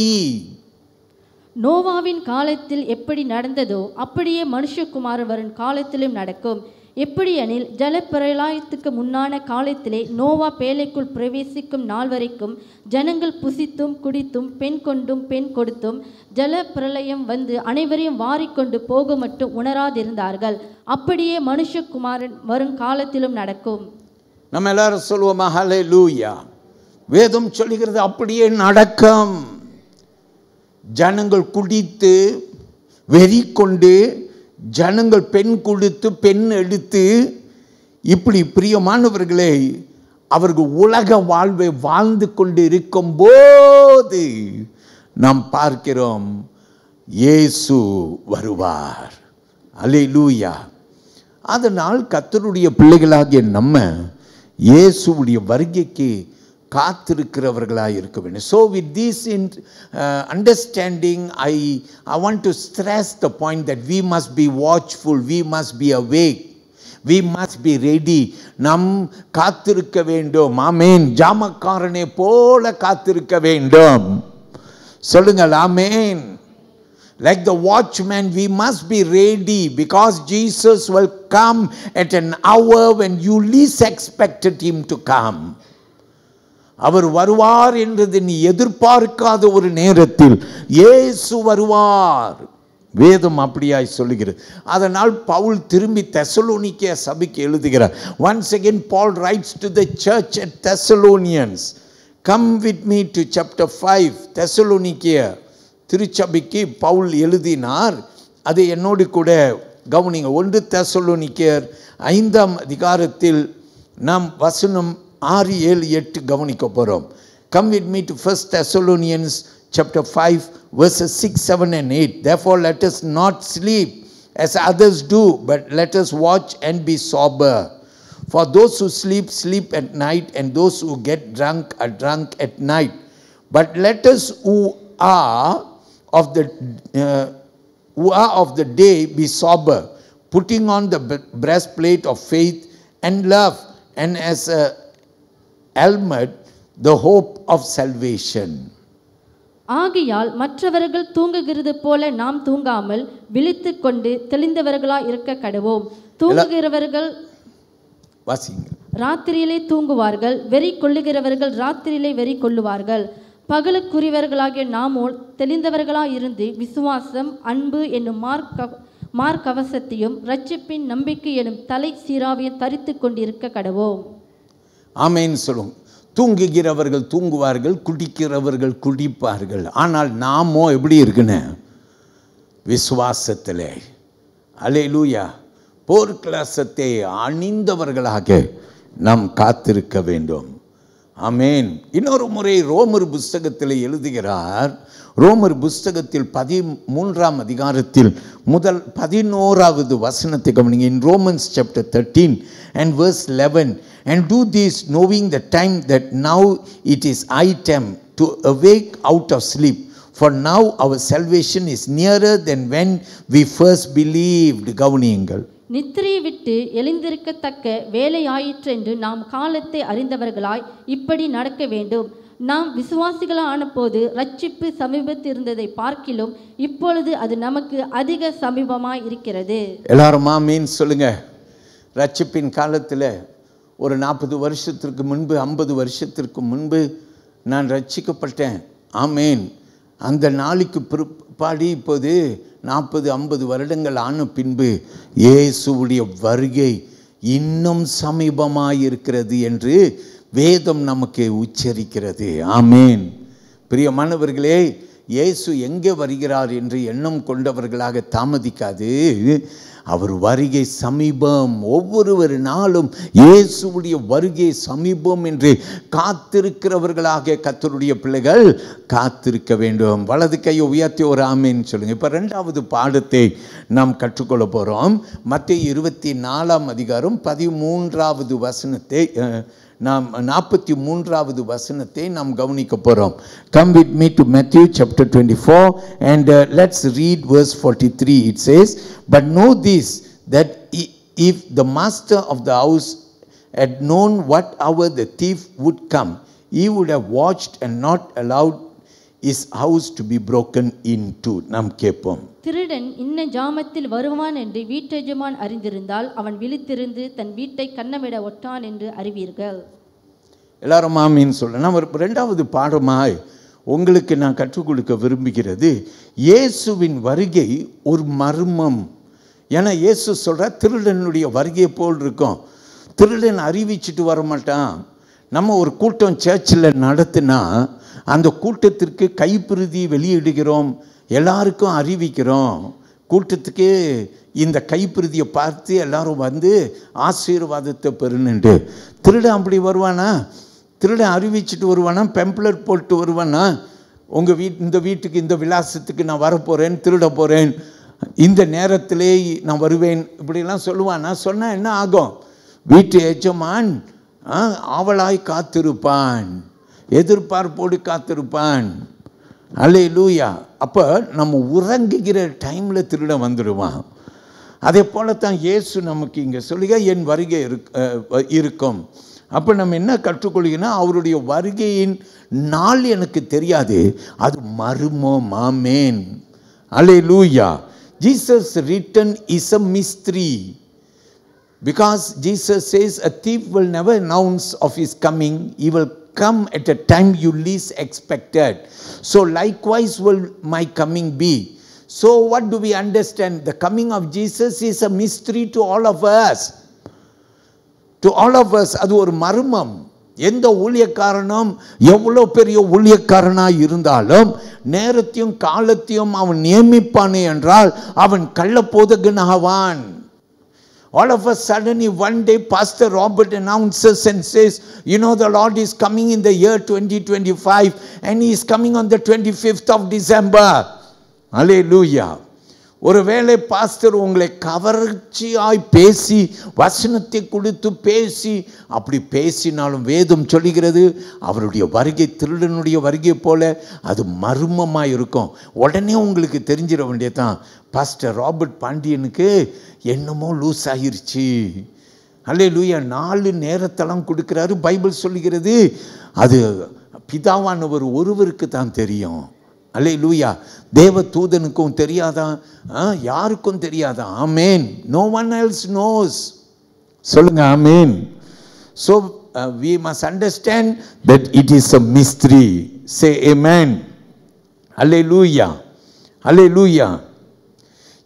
நோவாவின் காலத்தில் எப்படி நடந்ததோ அப்படியே மனுஷகுமாரன் வரும் காலத்திலும் நடக்கும். எப்படியெனில் ஜலப்பிரளயத்துக்கு முன்னான காலத்திலே நோவா பேழைக்குள் பிரவேசிக்கும் நாள் வரைக்கும் ஜனங்கள் புசித்தும் குடித்தும் பெண் கொண்டும் பெண் கொடுத்தும் ஜலப்பிரளயம் வந்து அனைவரையும் வாரிக்கொண்டு போக மட்டும் உணராதிருந்தார்கள். அப்படியே மனுஷகுமாரன் வரும் காலத்திலும் நடக்கும். நம்ம எல்லாரும் சொல்லுவோமா ஹல்லேலூயா. வேதம் சொல்லுகிறது அப்படியே நடக்கும். ஜனங்கள் குடித்து வெறி கொண்டு, ஜனங்கள் பெண் கொடுத்து பெண் எடுத்து, இப்படி பிரியமானவர்களே அவர்கள் உலக வாழ்வை வாழ்ந்து கொண்டு இருக்கும் போது நாம் பார்க்கிறோம் இயேசு வருவார். அல்லேலூயா. அதனால் கர்த்தருடைய பிள்ளைகளாகிய நம்ம இயேசுவுடைய வருகைக்கு காத்திருக்கிறவர்களாக இருக்க வேண்டும். So with this understanding, I want to stress the point that we must be watchful, we must be awake, we must be ready. நாம் காத்திருக்க வேண்டும். ஆமென். ஜாமக்காரனை போல காத்திருக்க வேண்டும். சொல்லுங்கள் ஆமென். Like the watchman, we must be ready because Jesus will come at an hour when you least expected him to come. அவர் வருவார் என்றது நீ எதிர்பார்க்காத ஒரு நேரத்தில் இயேசு வருவார். வேதம் அப்படியாய் சொல்லுகிறது. அதனால் பவுல் திரும்பி தெசலோனிக்கே சபைக்கு எழுதுகிறார். Once again Paul writes to the church at Thessalonians. Come with me to chapter 5. Thessalonica திருச்சபைக்கு பவுல் எழுதினார். அதை என்னோடு கூட கவனிங்க. 1 தெசலோனிக்கேயர் 5ஆம் அதிகாரத்தில் நாம் வசனம் 6, 7, 8 கவனிக்க போறோம். Come with me to 1 Thessalonians chapter 5 verses 6, 7 and 8. Therefore let us not sleep as others do, but let us watch and be sober. For those who sleep, sleep at night, and those who get drunk are drunk at night. But let us who are of the day be sober, putting on the breastplate of faith and love, and as a helmet the hope of salvation. ஆகையால் மற்றவர்கள் தூங்குகிறது போல நாம் தூங்காமல் விழித்துக் கொண்டு தெளிந்தவர்களாய் இருக்க கடவோம். தூங்குகிறவர்கள் ராத்திரியிலே தூங்குவார்கள், வெறி கொள்ளுகிறவர்கள் ராத்திரியிலே வெறி கொள்ளுவார்கள். பகலுக்குரியவர்களாகிய நாமோ தெளிந்தவர்களாய் இருந்து விசுவாசம், அன்பு என்னும் மார்க்கவசத்தையும் இரட்சிப்பின் நம்பிக்கை எனும் தலை சீராவையும் தரித்து கொண்டிருக்க கடவோம். ஆமென் சொல்லுங்க. தூங்குகிறவர்கள் தூங்குவார்கள், குடிக்கிறவர்கள் குடிப்பார்கள். ஆனால் நாமோ எப்படி இருக்கணும்? விசுவாசத்திலே. அல்லேலூயா. போர்க்கலசத்தை அணிந்தவர்களாக நாம் காத்திருக்க வேண்டும். ஆமென். இன்னொரு முறை ரோமர் புஸ்தகத்தில் எழுதுகிறார். ரோமர் புஸ்தகத்தில் 13ஆம் அதிகாரத்தில் முதல் 11வது வசனத்தை கவனிங்க. In Romans chapter 13 and verse 11. And do this, knowing the time that now it is high time to awake out of sleep. For now our salvation is nearer than when we first believed. கவனியுங்கள். நித்திரையை விட்டு எழுந்திருக்கத்தக்க வேலை ஆயிற்று என்று நாம் காலத்தை அறிந்தவர்களாய் இப்படி நடக்க வேண்டும். நாம் விசுவாசிகளான போது ரட்சிப்பு சமீபத்தில் இருந்ததை பார்க்கிலும் இப்பொழுது அது நமக்கு அதிக சமீபமாய் இருக்கிறது. எல்லாரும் ஆமென் சொல்லுங்க. ரட்சிப்பின் காலத்தில் ஒரு 40 வருஷத்திற்கு முன்பு, 50 வருஷத்திற்கு முன்பு நான் ரட்சிக்கப்பட்டேன். ஆமென். அந்த நாளுக்கு பிற்பாடு இப்போது 40-50 வருடங்கள் ஆன பின்பு இயேசுவுடைய வருகை இன்னும் சமீபமாயிருக்கிறது என்று வேதம் நமக்கு உச்சரிக்கிறது. ஆமேன். பிரியமானவர்களே, இயேசு எங்கே வருகிறார் என்று எண்ணம் கொண்டவர்களாக தாமதிக்காது. அவர் வருகை சமீபம். ஒவ்வொரு நாளும் இயேசுவுடைய வருகை சமீபம் என்று காத்திருக்கிறவர்களாக கர்த்தருடைய பிள்ளைகள் காத்திருக்க வேண்டும். வலது கையை உயர்த்தி ஒரு ஆமேன்னு சொல்லுங்கள். இப்போ 2வது பாடத்தை நாம் கற்றுக்கொள்ள போகிறோம். மத்தேயு 24ஆம் அதிகாரம் 13வது வசனத்தை நாம் 43வது வசனத்தை நாம் கவனிக்க போகிறோம். Come with me to Matthew chapter 24 and let's read verse 43. It says, "But know this, that if the master of the house had known what hour the thief would come, he would have watched and not allowed his house to be broken into." நாம் கேட்போம். திருடன் இன்ன ஜாமத்தில் வருவான் என்று வீட்டெஜமான் அறிந்திருந்தால் அவன் விழித்திருந்து தன் வீட்டை கன்னமிட ஒட்டான் என்று அறிவீர்கள். எல்லாரும் ஆமீன் சொல்ல. நான் 2வது பாடமாய் உங்களுக்கு நான் கற்றுக் கொடுக்க விரும்புகிறது, இயேசுவின் வருகை ஒரு மர்மம். ஏன்னா இயேசு சொல்கிற திருடனுடைய வருகையை போல் இருக்கும். திருடன் அறிவிச்சிட்டு வர மாட்டான். நம்ம ஒரு கூட்டம் சர்ச்சில் நடத்தினா அந்த கூட்டத்திற்கு கைப்பிரதி வெளியிடுகிறோம், எல்லாருக்கும் அறிவிக்கிறோம். கூட்டத்துக்கு இந்த கைப்பிரதியை பார்த்து எல்லாரும் வந்து ஆசீர்வாதத்தை பெறணுண்டு. திருடன் அப்படி வருவானா? திருடன் அறிவிச்சிட்டு வருவானா? பெம்ப்ளெட் போட்டு வருவானா? உங்கள் இந்த வீட்டுக்கு இந்த விலாசத்துக்கு நான் வரப்போகிறேன், திருட போகிறேன், இந்த நேரத்திலே நான் வருவேன், இப்படிலாம் சொல்லுவானா? சொன்னால் என்ன ஆகும்? வீட்டு எஜமான் ஆவலாய் காத்திருப்பான், எதிர்பார்ப்போடு காத்திருப்பான். அல்லேலூயா. அப்போ நம்ம உறங்குகிற டைமில் திருட வந்துடுவான். அதே போல தான் இயேசு நமக்கு இங்கே சொல்லுங்க, என் வருகை இருக்கும். அப்போ நம்ம என்ன கற்றுக்கொள்கிறோன்னா, அவருடைய வருகையின் நாள் எனக்கு தெரியாது, அது மர்மம். ஆமென். அல்லேலூயா. Jesus' return is a mystery. Because Jesus says a thief will never announce of his coming. He will come at a time you least expected. So likewise will my coming be. So what do we understand? The coming of Jesus is a mystery to all of us. To all of us. அது ஒரு மர்மம். எந்த ஊழியக்காரனும் எவ்வளோ பெரிய ஊழியக்காரனாக இருந்தாலும் நேரத்தையும் காலத்தையும் அவன் நியமிப்பானே என்றால் அவன் கள்ளப்போதகன் ஆவான். All of a sudden, one day, Pastor Robert announces and says, you know, the Lord is coming in the year 2025 and he is coming on the 25th of December. Hallelujah. ஒருவேளை பாஸ்டர் உங்களை கவர்ச்சியாய் பேசி வசனத்தை கொடுத்து பேசி அப்படி பேசினாலும் வேதம் சொல்லுகிறது அவருடைய வருகை திருடனுடைய வருகை போல அது மர்மமாக இருக்கும். உடனே உங்களுக்கு தெரிஞ்சிட வேண்டியதான், பாஸ்டர் ராபர்ட் பாண்டியனுக்கு என்னமோ லூஸ் ஆகிருச்சு. அல்லேலூயா. 4 நேரத்தெல்லாம் கொடுக்குறாரு. பைபிள் சொல்லுகிறது அது பிதாவானவர் ஒருவருக்கு தான் தெரியும். அல்லேலூயா. தேவ தூதனுக்கும் தெரியாதான், யாருக்கும் தெரியாதான். ஆமேன். No one else knows. சொல்லுங்க ஆமேன். So we must understand that it is a mystery. Say amen. Hallelujah. Hallelujah.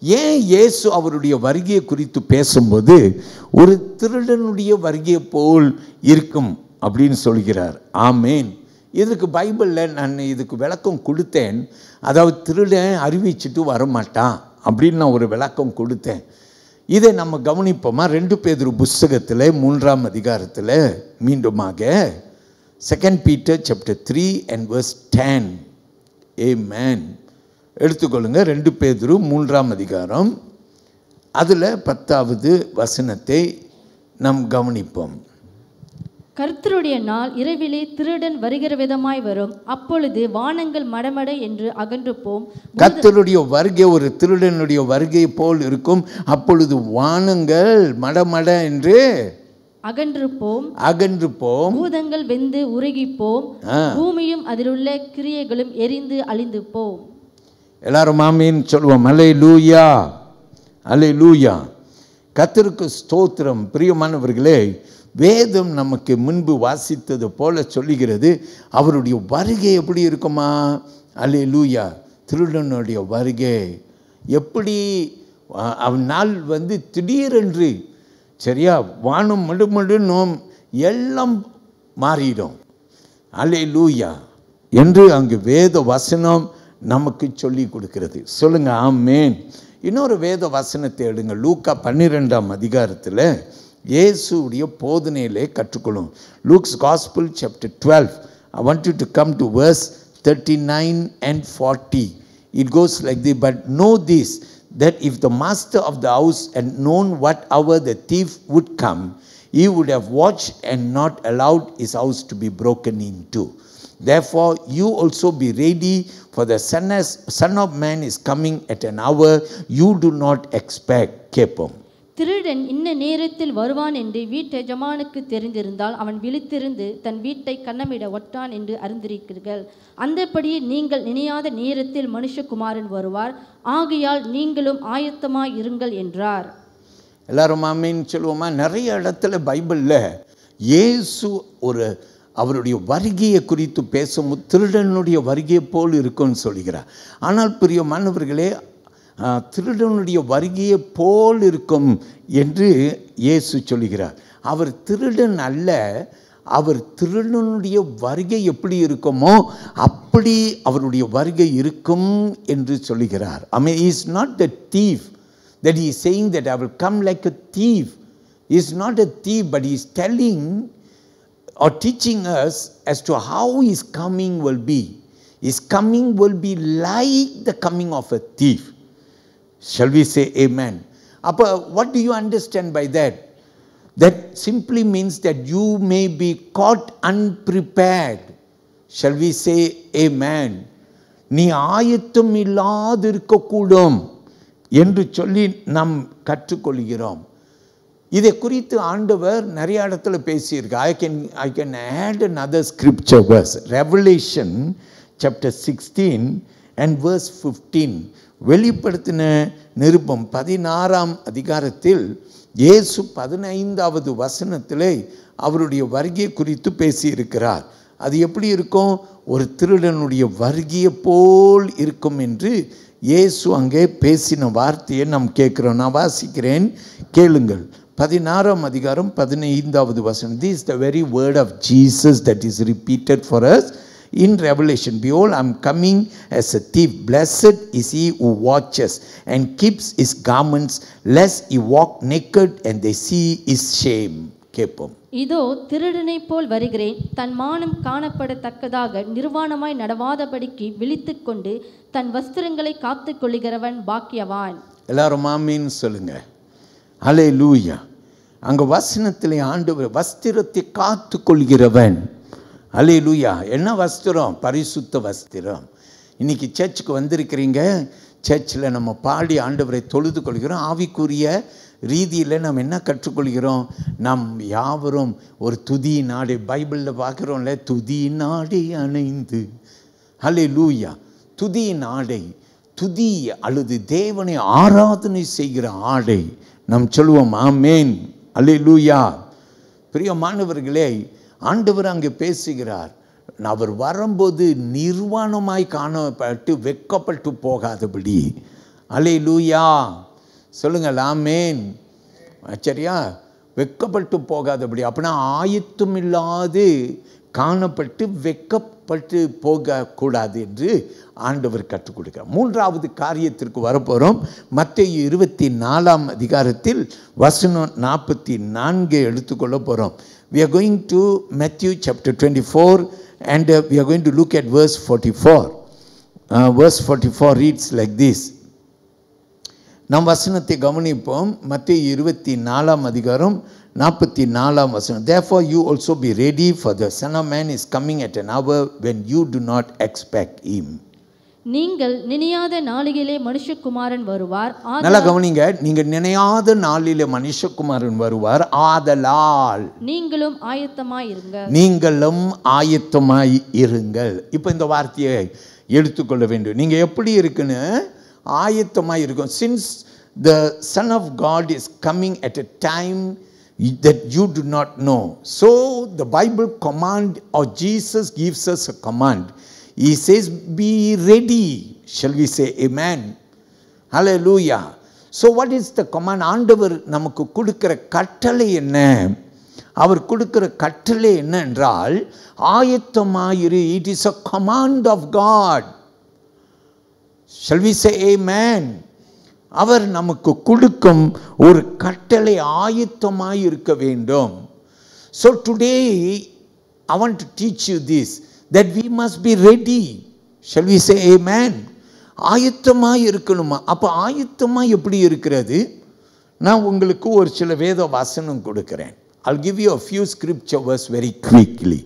ஏன் இயேசு அவருடைய வருகையை குறித்து பேசும்போது ஒரு திருடனுடைய வருகையை போல் இருக்கும் அப்படின்னு சொல்கிறார். ஆமேன். இதுக்கு பைபிளில் நான் இதுக்கு விளக்கம் கொடுத்தேன். அதாவது திருடன் அறிவிச்சிட்டு வரமாட்டான் அப்படின்னு நான் ஒரு விளக்கம் கொடுத்தேன். இதை நம்ம கவனிப்போமா? 2 பேதுரு புஸ்தகத்தில் 3ஆம் அதிகாரத்தில் மீண்டுமாக 2 Peter chapter 3 and verse 10. Amen. எடுத்துக்கொள்ளுங்க. 2 பேதுரு 3ஆம் அதிகாரம் அதில் 10வது வசனத்தை நாம் கவனிப்போம். கர்த்தருடைய நாள் இரவிலே திருடன் வருகிற விதமாய் வரும், அப்பொழுது வானங்கள் மடமட என்று அகன்று போம். கர்த்தருடைய வருகை ஒரு திருடனுடைய வருகை போல் இருக்கும். அப்பொழுது வானங்கள் மடமட என்று அகன்று போம், பூதங்கள் வெந்து உருகி போம், பூமியும் அதிலுள்ள கிரியைகளும் எரிந்து அழிந்து போம். எல்லாரும் ஆமீன் சொல்லுவோம். அல்லேலூயா. அல்லேலூயா. கர்த்தருக்கு ஸ்தோத்திரம். பிரியமானவர்களே, வேதம் நமக்கு முன்பு வாசித்தது போல சொல்லுகிறது அவருடைய வருகை எப்படி இருக்குமா? அல்லேலூயா. திருடனுடைய வருகை எப்படி அவன் நாள் திடீரென்று சரியா? வானம் மடுமடுன்னும் எல்லாம் மாறிடும். அல்லேலூயா என்று அங்கு வேத வசனம் நமக்கு சொல்லி கொடுக்கிறது. சொல்லுங்க ஆமென். இன்னொரு வேத வசனத்தை எடுங்க. லூக்கா 12ஆம் அதிகாரத்தில் இயேசுடைய போதனையிலே கற்றுக்கொள்ளும். Luke's gospel chapter 12. I want you to come to verse 39 and 40. It goes like this, but know this, that if the master of the house had known what hour the thief would come, he would have watched and not allowed his house to be broken into. Therefore, you also be ready, for the Son of Man is coming at an hour you do not expect. கேட்போம். திருடன் இன்ன நேரத்தில் வருவான் என்று வீட்டெஜமானுக்கு தெரிந்திருந்தால் அவன் விழித்திருந்து தன் வீட்டை கன்னமிட ஒட்டான் என்று அறிந்திருக்கிறீர்கள். அந்தபடியே நீங்கள் நினையாத நேரத்தில் மனுஷகுமாரன் வருவார். ஆகையால் நீங்களும் ஆயத்தமாய் இருங்கள் என்றார். எல்லாரும் ஆமென் சொல்லுவோமா? நிறைய இடத்துல பைபிளில் இயேசு அவருடைய வருகையை குறித்து பேசும் திருடனுடைய வருகையை போல் இருக்கும்னு சொல்கிறார். ஆனால் பிரியமானவர்களே, திருடனுடைய வருகையை போல் இருக்கும் என்று இயேசு சொல்கிறார். அவர் திருடன் அல்ல, அவர் திருடனுடைய வருகை எப்படி இருக்குமோ அப்படி அவருடைய வருகை இருக்கும் என்று சொல்கிறார். I mean, he is not the thief that he is saying that I will come like a thief. He is not a thief, but he is telling or teaching us as to how his coming will be. His coming will be like the coming of a thief. Shall we say amen? Appa, what do you understand by that? That simply means that you may be caught unprepared. Shall we say amen? நீ ஆயத்தம் இல்லாதிருக்கக்கூடும் என்று சொல்லி நாம் கற்றுக்கொள்கிறோம். இதை குறித்து ஆண்டவர் நிறைய இடத்துல பேசியிருக்கார். I can add another scripture verse. Revelation chapter 16 and verse 15. வெளிப்படுத்தின நிருபம் 16ஆம் அதிகாரத்தில் இயேசு 15வது வசனத்திலே அவருடைய வருகை குறித்து பேசியிருக்கிறார். அது எப்படி இருக்கும்? ஒரு திருடனுடைய வருகையை போல் இருக்கும் என்று இயேசு அங்கே பேசின வார்த்தையை நாம் கேட்கிறோம். நான் வாசிக்கிறேன், கேளுங்கள். 16ஆம் அதிகாரம் 15வது வசனம். This is the very word of Jesus that is repeated for us in Revelation. Behold, I am coming as a thief. Blessed is he who watches and keeps his garments, lest he walk naked and they see his shame. கேட்போம். இதோ திருடனை போல் வருகிறேன். தன் மானம் காணப்படத்தக்கதாக நிர்வாணமாய் நடவாதபடிக்கு விழித்துக் கொண்டு தன் வஸ்திரங்களை காத்து கொள்ளுகிறவன் பாக்கியவான். எல்லாரும் ஆமீன் சொல்லுங்க. அல்லேலூயா. அங்க வசனத்திலே ஆண்டவர் வஸ்திரத்தை காத்து கொள்கிறவன். அல்லேலூயா. என்ன வஸ்திரம்? பரிசுத்த வஸ்திரம். இன்னைக்கு சர்ச்சுக்கு வந்திருக்கிறீங்க. சர்ச்சில் நம்ம பாடி ஆண்டவரை தொழுது கொள்கிறோம். ஆவிக்குரிய ரீதியில் நம்ம என்ன கற்றுக்கொள்கிறோம்? நாம் யாவரும் ஒரு துதி நாடை, பைபிளில் பார்க்குறோம்ல, துதி நாடை அணைந்து. அல்லேலூயா. துதி நாடை, துதி அல்லது தேவனை ஆராதனை செய்கிற ஆடை நாம் சொல்லுவோம். ஆமேன். அல்லேலூயா. பிரியமானவர்களே, ஆண்டவர் அங்கே பேசுகிறார். அவர் வரும்போது நிர்வாணமாய் காணப்பட்டு வெட்கப்பட்டு போகாதபடி. அல்லேலூயா சொல்லுங்கள். ஆமேன். சரியா? வெட்கப்பட்டு போகாதபடி. அப்படின்னா ஆயத்தம் இல்லாது காணப்பட்டு வெட்கப்பட்டு போகக்கூடாது என்று ஆண்டவர் கற்றுக் கொடுக்கிறார். மூன்றாவது காரியத்திற்கு வரப்போகிறோம். மத்தேயு 24ஆம் அதிகாரத்தில் வசனம் 44 எடுத்துக்கொள்ள போகிறோம். We are going to Matthew chapter 24 and we are going to look at verse 44. Verse 44 reads like this. நாம் வசனத்தை கவனிப்போம். மத்தேயு 24ஆம் அதிகாரம் 44ஆம் வசனம். Therefore you also be ready, for the Son of Man is coming at an hour when you do not expect him. நீங்கள் நினையாத நாளிலே மனுஷகுமாரன் வருவார். நல்லா கவனிங்க. நீங்கள் நினையாத நாளிலே மனுஷகுமாரன் வருவார். ஆதலால் நீங்களும் ஆயத்தமாய் இருங்கள். நீங்களும் ஆயத்தமாய் இருங்கள். இப்போ இந்த வார்த்தையை எடுத்துக்கொள்ள வேண்டும். நீங்க எப்படி இருக்குன்னு ஆயத்தமாய் இருக்கும். Since the Son of God is coming at a time that you do not know, so the Bible command, or Jesus gives us a command. He says, be ready. Shall we say amen? Hallelujah. So what is the command? ஆண்டவர் நமக்கு கொடுக்கிற கட்டளை என்ன? அவர் கொடுக்கிற கட்டளை என்ன என்றால், ஆயத்தமாயிரு. It is a command of God. Shall we say amen? அவர் நமக்கு கொடுக்கும் ஒரு கட்டளை, ஆயத்தமாய் இருக்க வேண்டும். So today I want to teach you this, that we must be ready. Shall we say amen? ஆயத்தமாய் இருக்கணுமா? அப்போ ஆயத்தமாய் எப்படி இருக்கிறது? நான் உங்களுக்கு ஒரு சில வேத வசனம் கொடுக்கிறேன். I'll give you a few scripture verse very quickly.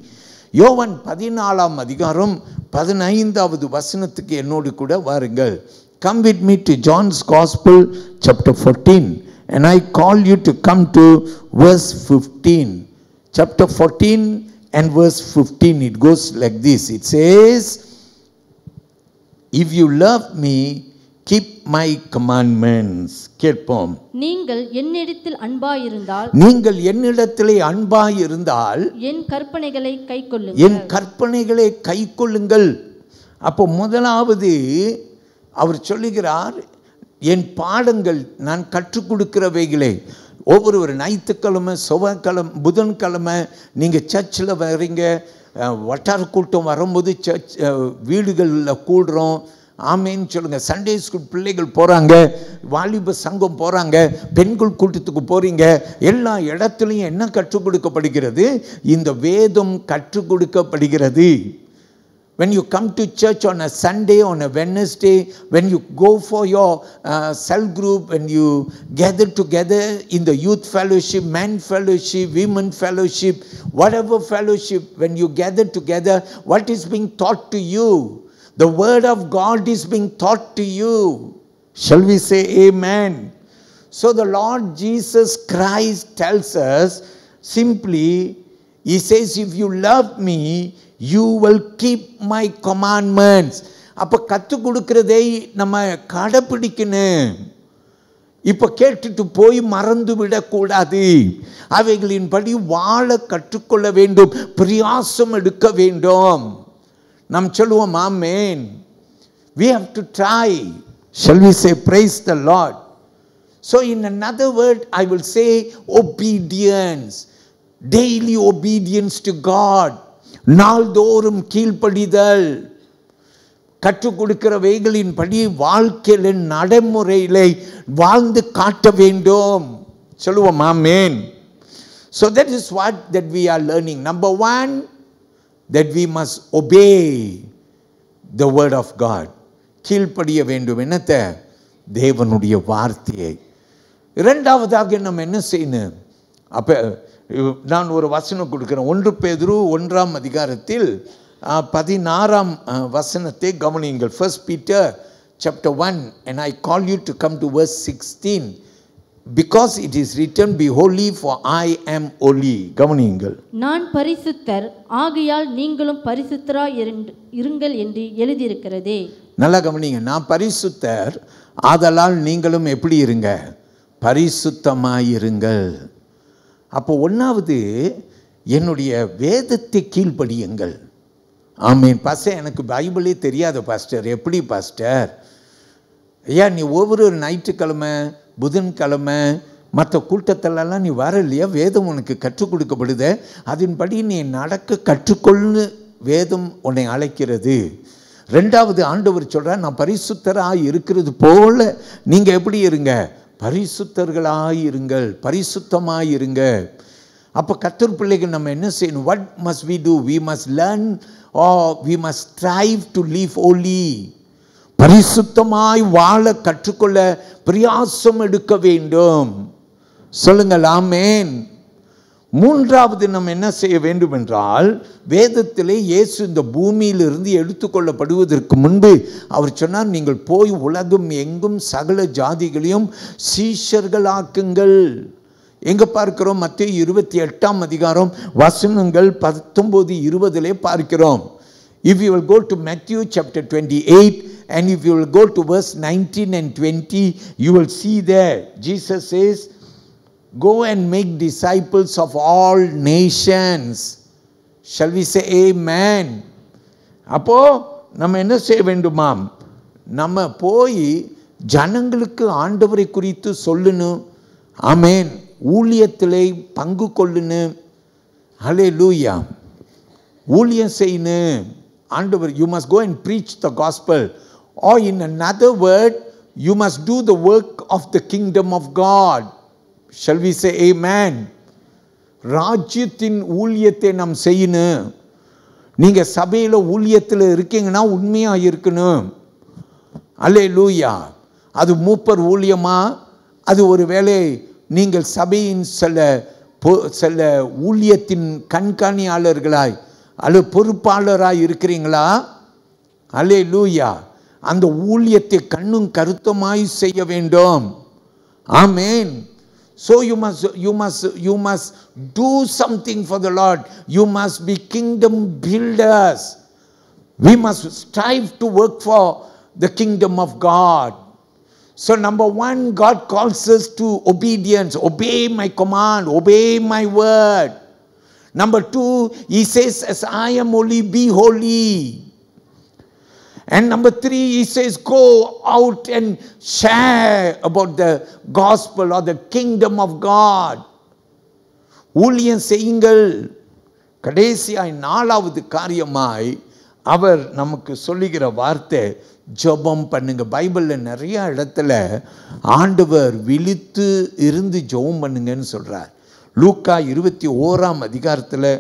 யோவான் 14ஆம் அதிகாரம் 15வது வசனத்துக்கு என்னோடு கூட வாருங்கள். Come with me to John's Gospel chapter 14, and I call you to come to verse 15. Chapter 14 and verse 15, it goes like this. It says, if you love me, keep my commandments. கேட்போம். நீங்கள் என்னிடத்தில் அன்பாயிருந்தால், நீங்கள் என்னிடத்திலே அன்பாயிருந்தால் என் கற்பனைகளை கைக்கொள்ளுங்கள். என் கற்பனைகளை கைக்கொள்ளுங்கள். அப்போ முதலாவது அவர் சொல்லுகிறார், என் பாடங்கள் நான் கற்றுக் கொடுக்கிறவைகளை ஒவ்வொரு ஞாயிற்றுக்கிழமை, செவ்வாய்க்கிழமை, புதன்கிழமை நீங்கள் சர்ச்சில் வரீங்க, வட்டார கூட்டம் வரும்போது சர்ச் வீடுகளில் கூடுறோம். ஆமேன்னு சொல்லுங்கள். சண்டே ஸ்கூல் பிள்ளைகள் போகிறாங்க, வாலிப சங்கம் போகிறாங்க, பெண்கள் கூட்டத்துக்கு போகிறீங்க. எல்லா இடத்துலையும் என்ன கற்றுக் கொடுக்கப்படுகிறது? இந்த வேதம் கற்றுக் கொடுக்கப்படுகிறது. When you come to church on a Sunday, on a Wednesday, when you go for your cell group, when you gather together in the youth fellowship, men fellowship, women fellowship, whatever fellowship, when you gather together, what is being taught to you? The word of God is being taught to you. Shall we say amen? So the Lord Jesus Christ tells us simply, he says, if you love me, you will keep my commandments. அப்போ கற்றுக் கொடுக்கிறதை நம்ம கடைப்பிடிக்கணும். இப்போ கேட்டுட்டு போய் மறந்து விடக்கூடாது. அவைகளின்படி வாழ கற்றுக்கொள்ள வேண்டும், பிரயாசம் எடுக்க வேண்டும். நாம் சொல்லுவோம் ஆமென். We have to try. Shall we say praise the Lord? So in another word I will say obedience. Daily obedience to God. நாள்தோறும் கீழ்ப்படிதல். கற்றுக் கொடுக்கிறவைகளின் படி வாழ்க்கையில் நடைமுறையிலே வாழ்ந்து காட்ட வேண்டும். சொல்லுவோம் ஆமென். So that is what that we are learning. Number one, that we must obey the word of God. கீழ்ப்படிய வேண்டும். என்னத்தை? தேவனுடைய வார்த்தையை. இரண்டாவதாக நம்ம என்ன செய்யணும்? அப்போ நான் ஒரு வசனம் கொடுக்கிறேன். 1 பேதுரு 1ஆம் அதிகாரத்தில் 16ஆம் வசனத்தை கவனியுங்கள். 1 Peter chapter 1, and I call you to come to verse 16, because it is written, be holy for I am holy. கவனியுங்கள். நான் பரிசுத்தர், ஆகையால் நீங்களும் பரிசுத்தராய் இருங்கள் என்று எழுதியிருக்கிறதே. நல்லா கவனிங்க. நான் பரிசுத்தர், ஆதலால் நீங்களும் எப்படி இருங்க? பரிசுத்தமாயிருங்கள். அப்போ ஒன்றாவது, என்னுடைய வேதத்தை கீழ்ப்படியுங்கள். ஆமீன். பாஸ்டர், எனக்கு பைபிளே தெரியாது பாஸ்டர். எப்படி பாஸ்டர்? ஐயா, நீ ஒவ்வொரு ஞாயிற்றுக்கிழமை, புதன்கிழமை மற்ற கூட்டத்திலலாம் நீ வர இல்லையா? வேதம் உனக்கு கற்றுக் கொடுக்கப்படுது, அதன்படி நீ நடக்க கற்றுக்கொள்ளு வேதம் உன்னை அழைக்கிறது. ரெண்டாவது, ஆண்டவர் சொல்கிறார், நான் பரிசுத்தராக இருக்கிறது போல நீங்கள் எப்படி இருங்க? பரிசுத்தர்களாயிருங்கள், பரிசுத்தமாயிருங்க. அப்போ கர்த்தர் பிள்ளைகள் நம்ம என்ன செய்யணும்? what must we do? we must learn, or we must strive to live holy. பரிசுத்தமாய் வாழ கற்றுக்கொள்ள பிரயாசம் எடுக்க வேண்டும். சொல்லுங்கள் ஆமென். மூன்றாவது நம்ம என்ன செய்ய வேண்டும் என்றால், வேதத்திலே இயேசு இந்த பூமியிலிருந்து எடுத்துக்கொள்ளப்படுவதற்கு முன்பு அவர் சொன்னார், நீங்கள் போய் உலகம் எங்கும் சகல ஜாதிகளையும் சீஷர்களாக்குங்கள். எங்கே பார்க்கிறோம்? மத்தேயு 28ஆம் அதிகாரம் வசனங்கள் 19-20 பார்க்கிறோம். If you will go to Matthew chapter 28, and if you will go to verse 19 and 20, you will see there Jesus says, go and make disciples of all nations. Shall we say amen? அப்போ நம்ம என்ன செய்ய வேண்டுமாம்? நம்ம போய் ஜனங்களுக்கு ஆண்டவரை குறித்து சொல்லணும். ஆமென். ஊழியத்திலே பங்கு கொள்ளணும். ஹல்லேலூயா. ஊழியம் செய்யணும். ஆண்டவர், you must go and preach the gospel, or in another word, you must do the work of the kingdom of God. Shall we say amen? ராஜ்யத்தின் ஊழியத்தை நாம் செய்யணும். நீங்க சபையில ஊழியத்தில் இருக்கீங்கன்னா உண்மையா இருக்கணும். அல்லேலூயா. அது மூப்பர் ஊழியமா, அது ஒருவேளை நீங்கள் சபையின் சில ஊழியத்தின் கண்காணியாளர்களாய் அல்லது பொறுப்பாளராய் இருக்கிறீங்களா? அல்லேலூயா. அந்த ஊழியத்தை கண்ணும் கருத்துமாய் செய்ய வேண்டும். ஆமென். So you must do something for the Lord. You must be kingdom builders. We must strive to work for the kingdom of God. So number one, God calls us to obedience. Obey my command, obey my word. Number two, he says, as I am holy, be holy. And number three, he says, go out and share about the gospel or the kingdom of God. ஊழியம் செய்யுங்கள். கடைசியாய் நாலாவது காரியமாய் அவர் நமக்கு சொல்லுகிற வார்த்தை, ஜெபம் பண்ணுங்க. பைபிளில் நிறைய இடத்துல ஆண்டவர் விழித்து இருந்து ஜெபம் பண்ணுங்கன்னு சொல்றார். லூக்கா 21ஆம் அதிகாரத்தில்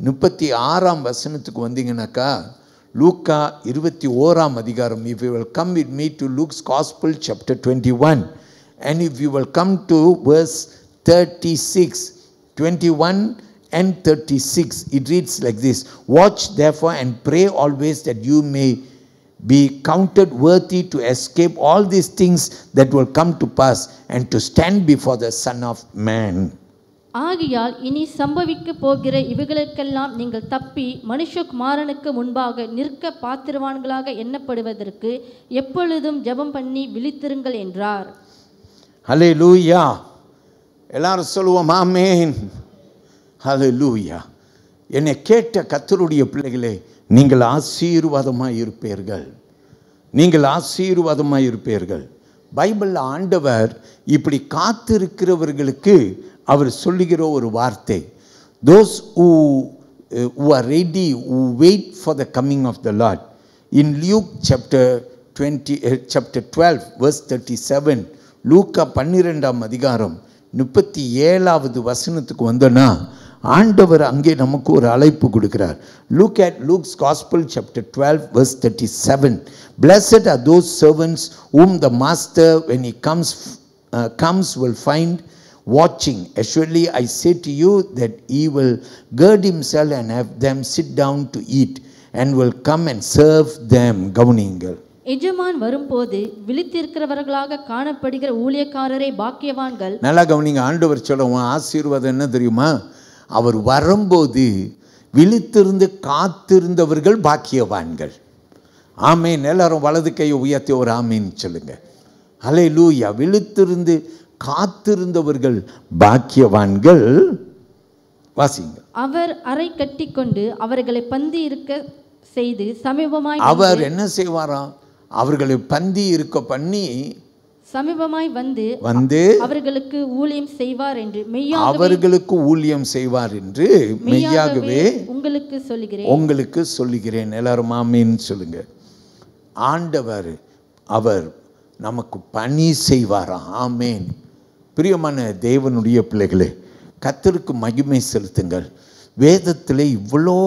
36ஆம் வசனத்துக்கு வந்தீங்கன்னாக்கா, லூக்கா 21ஆம் அதிகாரம், if you will come with me to Luke's Gospel chapter 21, and if you will come to verse 36, 21 and 36, it reads like this: watch therefore and pray always that you may be counted worthy to escape all these things that will come to pass and to stand before the Son of Man. ஆகையால் இனி சம்பவிக்க போகிற இவைகளுக்கெல்லாம் நீங்கள் தப்பி மனுஷகுமாரனுக்கு முன்பாக நிற்க பாத்திரவான்களாக எண்ணப்படுவதற்கு எப்பொழுதும் ஜெபம் பண்ணி விழித்திருங்கள் என்றார். ஹல்லேலூயா. எல்லாரும் சொல்லுவோம் ஆமென். ஹல்லேலூயா. என்னை கேட்ட கர்த்தருடைய பிள்ளைகளே, நீங்கள் ஆசீர்வாதமாய் இருப்பீர்கள். நீங்கள் ஆசீர்வாதமாய் இருப்பீர்கள். பைபிளில் ஆண்டவர் இப்படி காத்திருக்கிறவர்களுக்கு அவர் சொல்லுகிற ஒரு வார்த்தை, those who are ready, who wait for the coming of the Lord. In Luke chapter 12 verse 37, லூக்கா 12ஆம் அதிகாரம் 37வது வசனத்துக்கு வந்தோன்னா, ஆண்டவர் அங்கே நமக்கு ஒரு அழைப்பு கொடுக்கிறார். Look at Luke's Gospel chapter 12 verse 37. Blessed are those servants whom the master when he comes will find watching. Assuredly I say to you that he will gird himself and have them sit down to eat and will come and serve them. கவனியுங்கள். எஜமான் வரும்போது விழித்திருக்கிறவர்களாக காணப்படுகிற ஊழியக்காரரை பாக்கியவான்கள். நல்லா கவனிங்க. ஆண்டவர் சொல்லுவோம் ஆசீர்வாதம் என்ன தெரியுமா? அவர் வரும்போது விழித்திருந்து காத்திருந்தவர்கள் பாக்கியவான்கள். ஆமேன். எல்லாரும் வலது கையை உயர்த்தி ஒரு ஆமீன் சொல்லுங்க. ஹல்லேலூயா. விழித்திருந்து காத்திருந்தவர்கள் பாக்கியவான்கள். வாசிங்க. அவர் அறை கட்டிக்கொண்டு அவர்களை பந்தி இருக்க செய்து சமீபமாய் அவர் என்ன செய்வாராம்? அவர்களை பந்தி இருக்க பண்ணி சமீபமாய் வந்து அவர்களுக்கு ஊழியம் செய்வார் என்று மெய்யாகவே உங்களுக்கு சொல்லுகிறேன். எல்லாரும் ஆமீன் சொல்லுங்க. ஆண்டவர் அவர் நமக்கு பணி செய்வாராம். ஆமீன். பிரியமான தேவனுடைய பிள்ளைகளே, கர்த்தருக்கு மகிமை செலுத்துங்கள். வேதத்தில் இவ்வளோ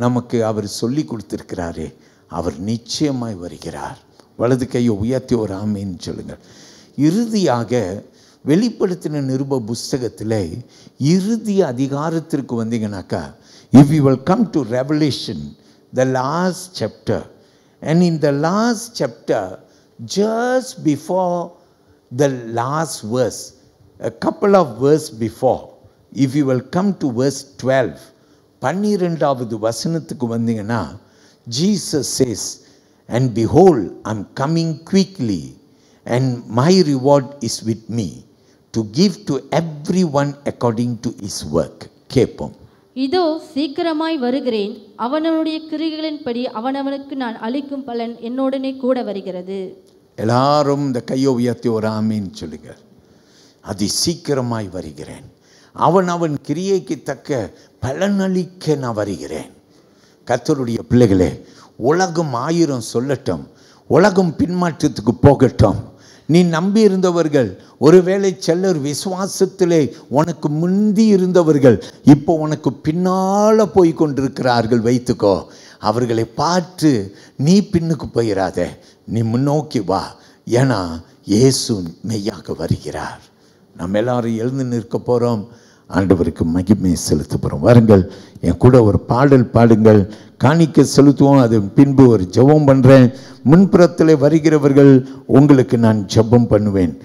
நமக்கு அவர் சொல்லி கொடுத்திருக்கிறாரே, அவர் நிச்சயமாய் வருகிறார். வலது கையை உயர்த்தி ஒரு ஆமீன் சொல்லுங்கள். இறுதியாக வெளிப்படுத்தின நிருப புஸ்தகத்தில் இறுதி அதிகாரத்திற்கு வந்தீங்கன்னாக்கா, if you will come to Revelation, the last chapter, and in the last chapter, just before the last verse, a couple of verse before, if you will come to verse 12, 12வது வசனத்துக்கு வந்தீங்கன்னா, Jesus says, and behold, I'm coming quickly, and my reward is with me to give to everyone according to his work. கேட்போம். இதோ சீக்கிரமாய் வருகிறேன், அவனவனுடைய கிரியைகளின்படி அவனவனுக்கு நான் அளிக்கும் பலன் என்னுடனே கூட வருகிறது. எல்லாரும் இந்த கையை உயர்த்தி ஒரு ஆமீன் சொல்லுங்க. அதி சீக்கிரமாய் வருகிறேன், அவன் கிரியைக்கு தக்க பலனளிக்க நான் வருகிறேன். கர்த்தருடைய பிள்ளைகளே, உலகம் 1000 சொல்லட்டும், உலகம் பின்மாற்றத்துக்கு போகட்டும். நீ நம்பி இருந்தவர்கள், ஒருவேளை சிலர் விசுவாசத்திலே உனக்கு முந்தி இருந்தவர்கள் இப்போ உனக்கு பின்னால போய் கொண்டிருக்கிறார்கள் வைத்துக்கோ. அவர்களை பார்த்து நீ பின்னுக்கு போயிடாத, நீ முன்னோக்கி வா. ஏன்னா இயேசு மெய்யாக வருகிறார். நம்ம எல்லாரும் எழுந்து நிற்க போகிறோம், ஆண்டவருக்கு மகிமை செலுத்த போகிறோம். வாருங்கள், என் கூட ஒரு பாடல் பாடுங்கள், காணிக்க செலுத்துவோம். அது பின்பு ஒரு ஜெபம் பண்ணுறேன். முன்புறத்தில் வருகிறவர்கள் உங்களுக்கு நான் ஜெபம் பண்ணுவேன்.